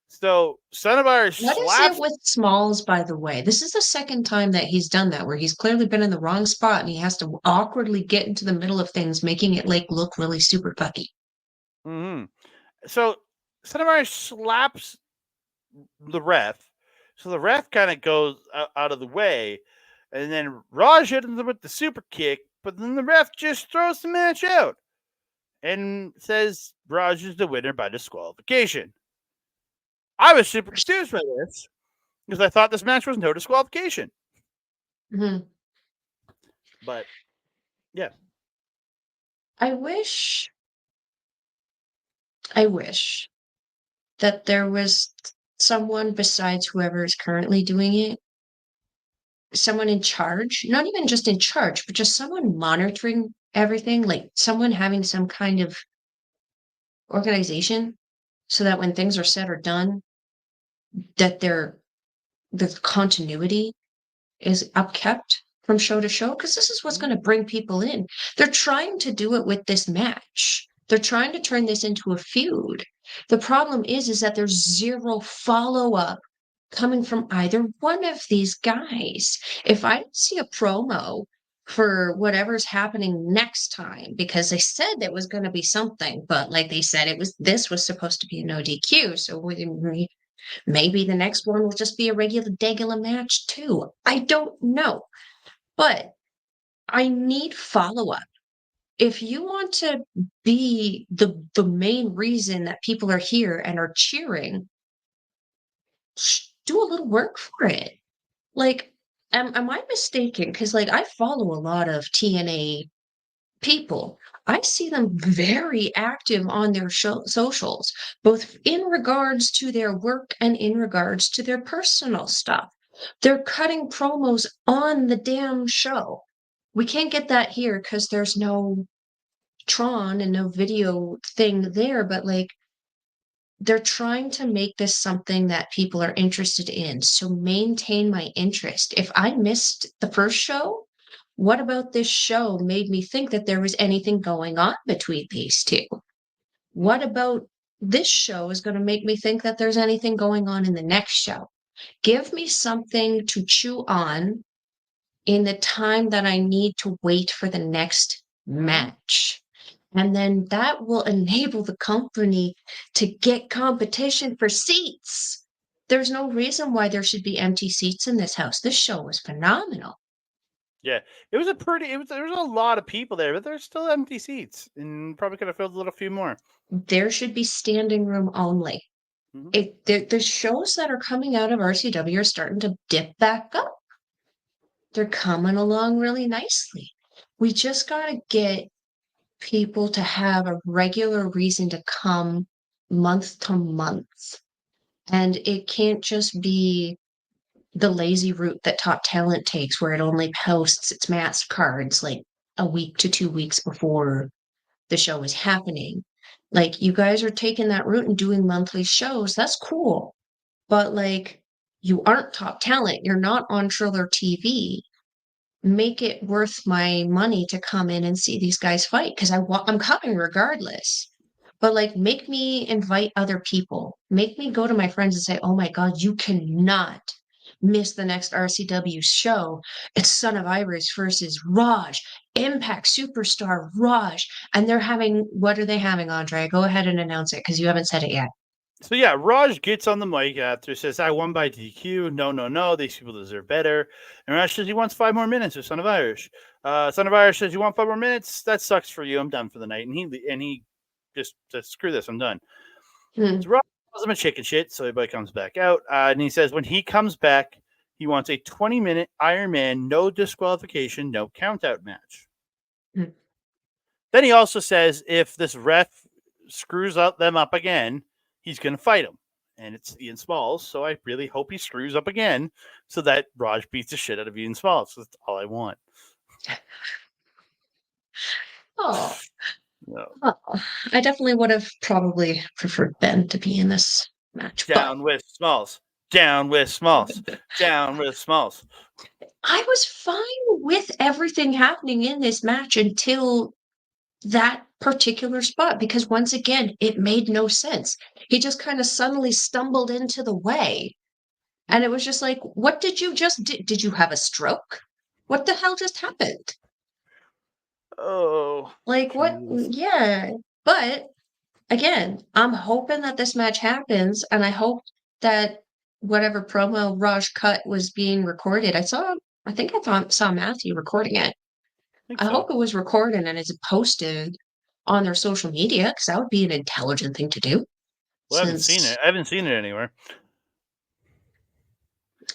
So Son of Irish slaps. What is it with Smalls, by the way? This is the second time that he's done that, where he's clearly been in the wrong spot and he has to awkwardly get into the middle of things, making it look really super fucky. So Son of Irish slaps the ref. So the ref kind of goes out of the way, and then Raj hits him with the super kick, but then the ref just throws the match out and says Raj is the winner by disqualification. I was super confused by this because I thought this match was no disqualification. But, yeah. I wish that there was someone besides whoever is currently doing it, someone in charge, not even just in charge, but just someone monitoring everything, like someone having some kind of organization so that when things are said or done, that the continuity is upkept from show to show, because this is what's going to bring people in. They're trying to do it with this match. They're trying to turn this into a feud. The problem is that there's zero follow-up coming from either one of these guys. If I see a promo for whatever's happening next time, because they said there was going to be something, but like they said, this was supposed to be a no DQ, so maybe the next one will just be a regular match too. I don't know, but I need follow-up. If you want to be the main reason that people are here and are cheering, do a little work for it. Like, am I mistaken? Because I follow a lot of TNA people. I see them very active on their socials, both in regards to their work and in regards to their personal stuff. They're cutting promos on the damn show. We can't get that here because there's no Tron and no video thing there, but they're trying to make this something that people are interested in. So maintain my interest. If I missed the first show, what about this show made me think that there was anything going on between these two? What about this show is going to make me think that there's anything going on in the next show? Give me something to chew on in the time that I need to wait for the next match. And then that will enable the company to get competition for seats. there's no reason why there should be empty seats in this house. This show was phenomenal. Yeah, there was a lot of people there, but there's still empty seats, and probably could have filled a little few more. There should be standing room only. The shows that are coming out of RCW are starting to dip back up. They're coming along really nicely. We just got to get people to have a regular reason to come month to month. And it can't just be the lazy route that Top Talent takes, where it only posts its mask cards like a week to 2 weeks before the show is happening. Like, you guys are taking that route and doing monthly shows. That's cool. But, like, you aren't Top Talent. You're not on Triller TV. Make it worth my money to come in and see these guys fight, because I'm coming regardless. But, like, make me invite other people. Make me go to my friends and say, oh my God, you cannot miss the next RCW show. It's Son of Iris versus Raj, Impact Superstar Raj. And they're having, what are they having, Andre? Go ahead and announce it, because you haven't said it yet. So yeah, Raj gets on the mic after, says, I won by DQ. No. These people deserve better. And Raj says he wants 5 more minutes with Son of Irish. Son of Irish says, you want 5 more minutes? That sucks for you. I'm done for the night. And he just says, screw this. I'm done. So Raj calls him a chicken shit, so everybody comes back out. And he says when he comes back, he wants a 20-minute Iron Man, no disqualification, no countout match. Then he also says if this ref screws them up again, he's going to fight him. And it's Ian Smalls, so I really hope he screws up again so that Raj beats the shit out of Ian Smalls. That's all I want. Oh. I definitely would have probably preferred Ben to be in this match. Down with Smalls. Down with Smalls. Down with Smalls. I was fine with everything happening in this match until that particular spot, because once again, it made no sense. He just kind of suddenly stumbled into the way. And it was just like, what did you just do? Did you have a stroke? What the hell just happened? Oh. Like, what? Yeah. But again, I'm hoping that this match happens, and I hope that whatever promo Raj cut was being recorded. I saw Matthew recording it. I hope it was recorded and is posted on their social media, because that would be an intelligent thing to do. Well, I haven't seen it. I haven't seen it anywhere.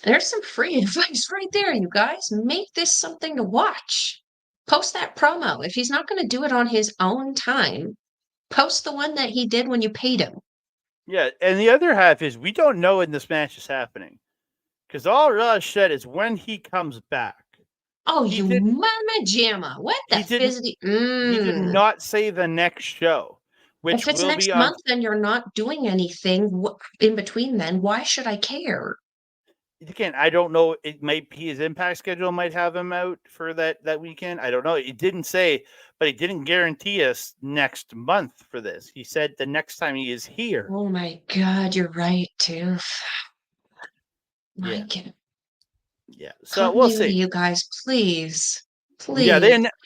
There's some free advice right there, you guys. Make this something to watch. Post that promo. If he's not going to do it on his own time, post the one that he did when you paid him. Yeah, and the other half is we don't know when this match is happening. Because all Raj said is when he comes back. Oh, you mama jamma. What the fizzity? He did not say the next show. Which if it's will next be month, then you're not doing anything in between then. Why should I care? Again, I don't know. It might be his Impact schedule might have him out for that weekend. I don't know. It didn't say, but he didn't guarantee us next month for this. He said the next time he is here. Oh my God, you're right too. Yeah. So we'll see. You guys, please. Yeah,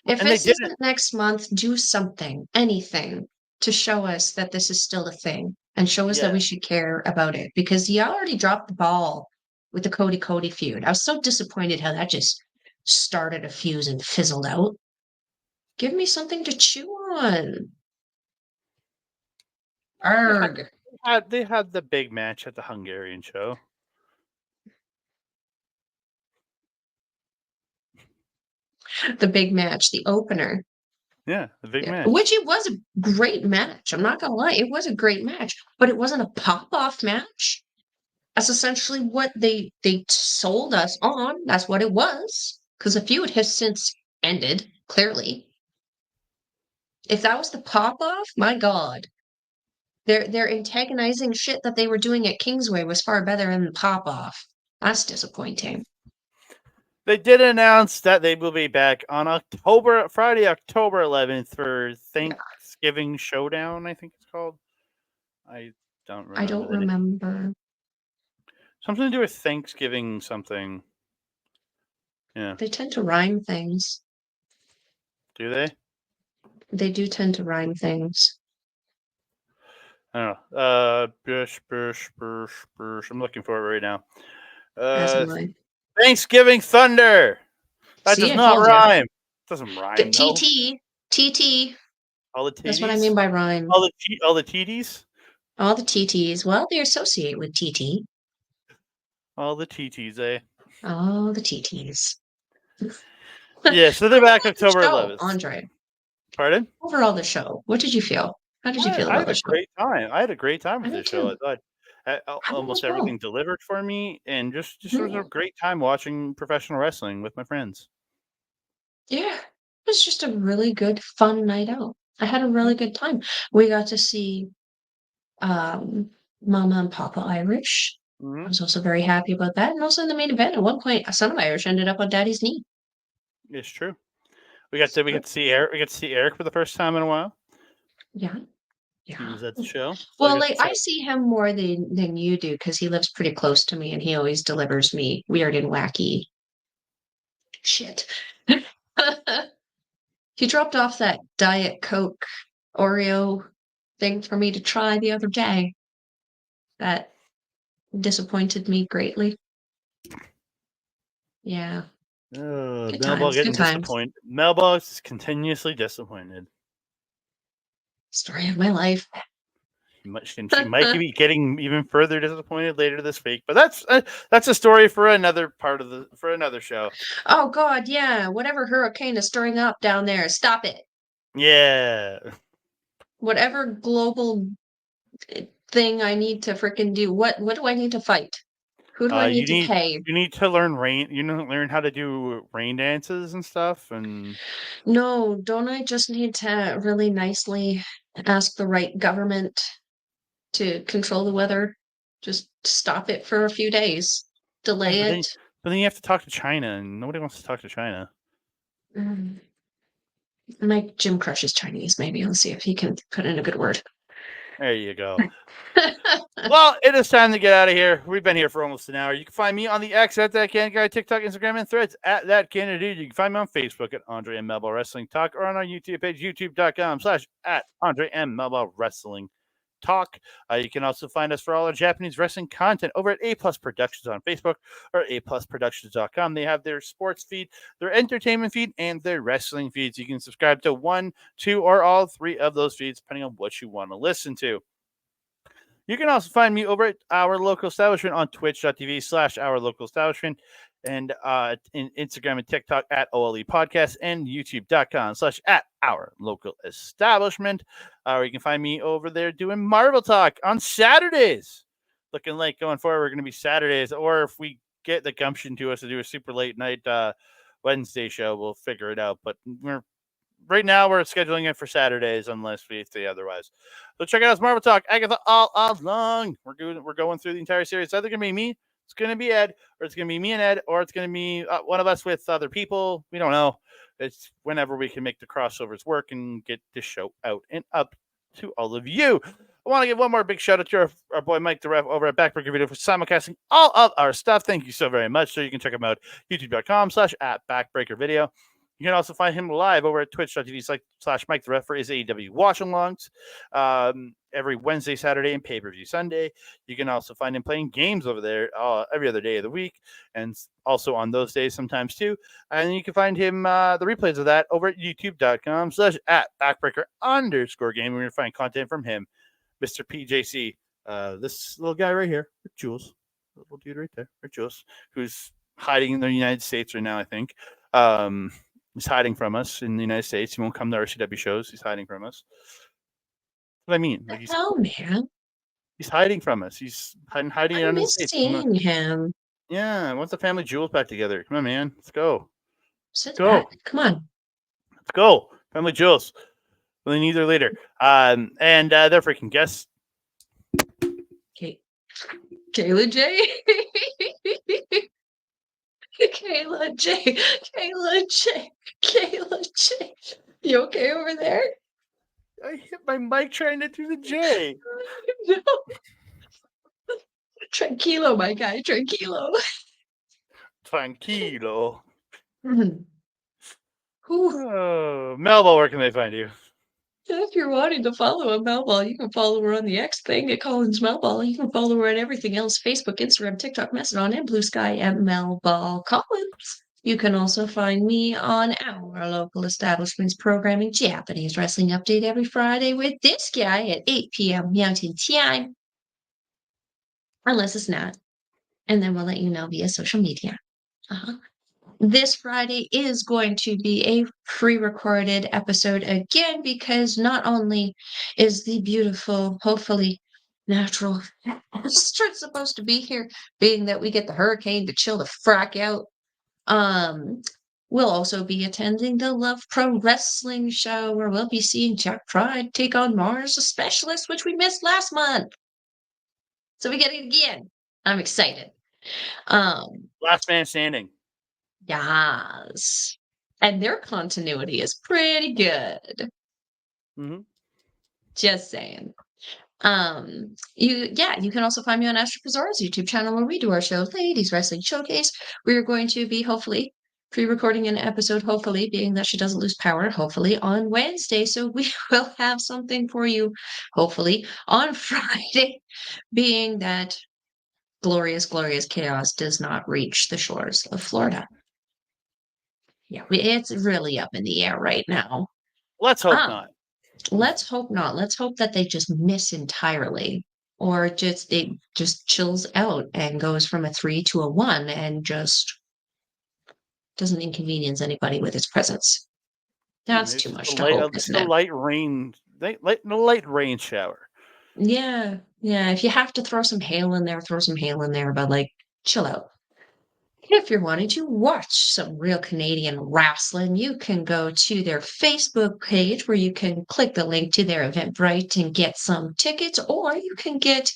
if this isn't next month, do something, anything to show us that this is still a thing and show us that we should care about it, because you already dropped the ball with the Cody feud. I was so disappointed how that just started a fuse and fizzled out. Give me something to chew on. Arg. They had the big match at the Hungarian show. The big match, the opener. Yeah, the big match. Which it was a great match. I'm not going to lie. It was a great match, but it wasn't a pop-off match. That's essentially what they sold us on. That's what it was. Because the feud has since ended, clearly. If that was the pop-off, my God. Their antagonizing shit that they were doing at Kingsway was far better than the pop-off. That's disappointing. They did announce that they will be back on Friday, October 11th for Thanksgiving Showdown, I think it's called. I don't remember. Something to do with Thanksgiving something. Yeah. They tend to rhyme things. Do they? They do tend to rhyme things. I don't know. I'm looking for it right now. As am I. Thanksgiving Thunder. That See, does I not told you. rhyme. Doesn't rhyme though. TT. All the That's what I mean TDs. by rhyme. All the TDs. All the TTs. Well, they associate with TT. All the TTs, eh? All the TTs. Yeah, so they're back The October show, 11th. Andre. Pardon? Overall, the show. What did you feel? How did you feel I about had the a show? great time. I had a great time I with did this show. I too. thought I did almost as well. everything delivered for me, and just was a Mhm. great time watching professional wrestling with my friends. Yeah, it was just a really good, fun night out. I had a really good time. We got to see um, Mama and Papa Irish. I Mm-hmm. was also very happy about that. And also in the main event, at one point, a son of Irish ended up on Daddy's knee. It's true. We got to see Eric. We got to see Eric for the first time in a while. Yeah, He yeah. was at the show, so I Well, got to like say, I see him more than you do because he lives pretty close to me, and he always delivers me weird and wacky shit. He dropped off that Diet Coke Oreo thing for me to try the other day. That disappointed me greatly. Yeah, good Melball times, good getting times. disappointed. Melball is continuously disappointed. Story of my life. She might be getting even further disappointed later this week, but that's a story for another for another show. Oh God, yeah. Whatever hurricane is stirring up down there, stop it. Yeah. Whatever global thing I need to freaking do. What do I need to fight? Who do I need to pay? You need to learn rain. You know, learn how to do rain dances and stuff. And No, don't I just need to really nicely ask the right government to control the weather? Just stop it for a few days. yeah, Delay it. but then you have to talk to China, and nobody wants to talk to China. Mm. My gym crush is Chinese. Maybe I'll see if he can put in a good word. There you go. Well, it is time to get out of here. We've been here for almost an hour. You can find me on the X at that Can Guy, TikTok, Instagram, and Threads at that Can Dude. You can find me on Facebook at Andre and Melball Wrestling Talk or on our YouTube page, youtube.com/ at Andre and Melball Wrestling Talk. You can also find us for all our Japanese wrestling content over at A Plus Productions on Facebook or aplusproductions.com. They have their sports feed, their entertainment feed, and their wrestling feeds. You can subscribe to one, two, or all three of those feeds, depending on what you want to listen to. You can also find me over at Our Local Establishment on twitch.tv/ Our Local Establishment and in Instagram and TikTok at OLE Podcast and youtube.com/ at Our Local Establishment. You can find me over there doing Marvel Talk on Saturdays. Looking like going forward, we're going to be Saturdays, or if we get the gumption to us to do a super late night Wednesday show, we'll figure it out. But right now we're scheduling it for Saturdays unless we say otherwise. So check out Marvel Talk, Agatha all along. We're going through the entire series. It's either gonna be me, it's gonna be Ed, or it's gonna be me and Ed, or it's gonna be one of us with other people. We don't know. It's whenever we can make the crossovers work and get this show out and up to all of you. I want to give one more big shout out to our boy Mike the Ref over at Backbreaker Video for simulcasting all of our stuff. Thank you so very much. So you can check him out youtube.com/ at Backbreaker Video. You can also find him live over at twitch.tv/ Mike the Ref for his AEW watch alongs every Wednesday, Saturday, and pay-per-view Sunday. You can also find him playing games over there every other day of the week, and also on those days sometimes too. And you can find him the replays of that over at youtube.com/ at backbreaker_game. We're going to find content from him, Mr. PJC. This little guy right here, Rick Jules, little dude right there, Rick Jules, who's hiding in the United States right now, I think. He's hiding from us in the United States. He won't come to RCW shows. He's hiding from us. What I mean, like Oh man, he's hiding from us. He's hiding I out in the miss States. seeing him. Yeah, wants the family jewels back together. Come on, man. Let's go. Sit Go. back. Come on. Let's go. Family jewels. We'll need her later. And they're freaking guests. Okay. Kayla J. Kayla J. Kayla J. Kayla J. You okay over there? I hit my mic trying to do the J. No. Tranquilo, my guy. Tranquilo. Tranquilo. Mm-hmm. Oh, Melba, where can they find you? If you're wanting to follow a Melball, you can follow her on the X thing at Collins Melball. You can follow her on everything else: Facebook, Instagram, TikTok, Mastodon, and Blue Sky at Melball Collins. You can also find me on our local establishment's programming, Japanese Wrestling Update, every Friday with this guy at 8 p.m. Mountain Time. Unless it's not. And then we'll let you know via social media. This Friday is going to be a pre-recorded episode again, because not only is the beautiful, hopefully natural Starr supposed to be here, being that we get the hurricane to chill the frack out. We'll also be attending the Love Pro Wrestling show, where we'll be seeing Jack Pride take on Mars, a specialist, which we missed last month. So we get it again. I'm excited. Last man standing. Yes. And their continuity is pretty good. Mm-hmm. Just saying. You can also find me on Astro Pizarro's YouTube channel, where we do our show, Ladies Wrestling Showcase. We're going to be hopefully pre-recording an episode, hopefully, being that she doesn't lose power, hopefully on Wednesday. So we will have something for you, hopefully, on Friday, being that glorious, glorious chaos does not reach the shores of Florida. Yeah, it's really up in the air right now. Let's hope not. Let's hope not. Let's hope that they just miss entirely, or it just chills out and goes from a 3 to a 1 and just doesn't inconvenience anybody with its presence. That's too much to hope, isn't it? Light rain shower. Yeah. If you have to throw some hail in there, throw some hail in there, but chill out. If you're wanting to watch some real Canadian wrestling, you can go to their Facebook page, where you can click the link to their Eventbrite and get some tickets, or you can get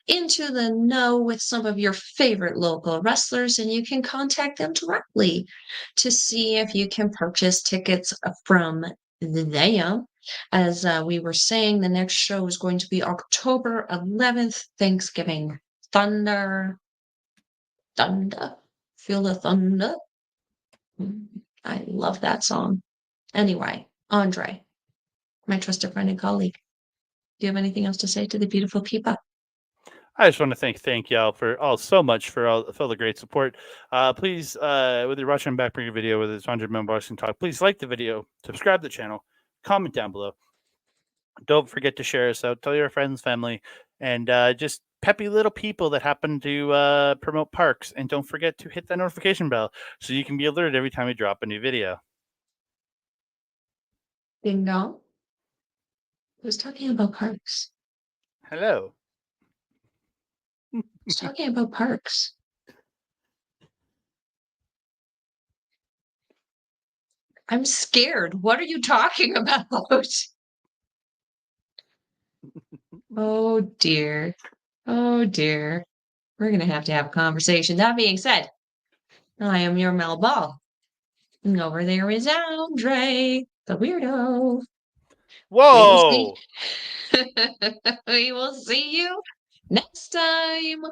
into the know with some of your favorite local wrestlers, and you can contact them directly to see if you can purchase tickets from them. As we were saying, the next show is going to be October 11th, Thanksgiving Thunder. Feel the thunder. I love that song. Anyway, Andre, my trusted friend and colleague, do you have anything else to say to the beautiful people? I just want to thank y'all so much for all the great support. Please, whether you're watching a backbreaker video, whether it's 100 Boxing Talk, please like the video, subscribe to the channel, comment down below. Don't forget to share us out. Tell your friends, family, and just peppy little people that happen to promote parks. And don't forget to hit that notification bell so you can be alerted every time we drop a new video. Ding dong. Who's talking about parks? Hello. Who's talking about parks? I'm scared. What are you talking about? Oh dear. Oh dear. We're going to have a conversation. That being said, I am your Melball. And over there is Andre, the weirdo. Whoa! We will see you next time.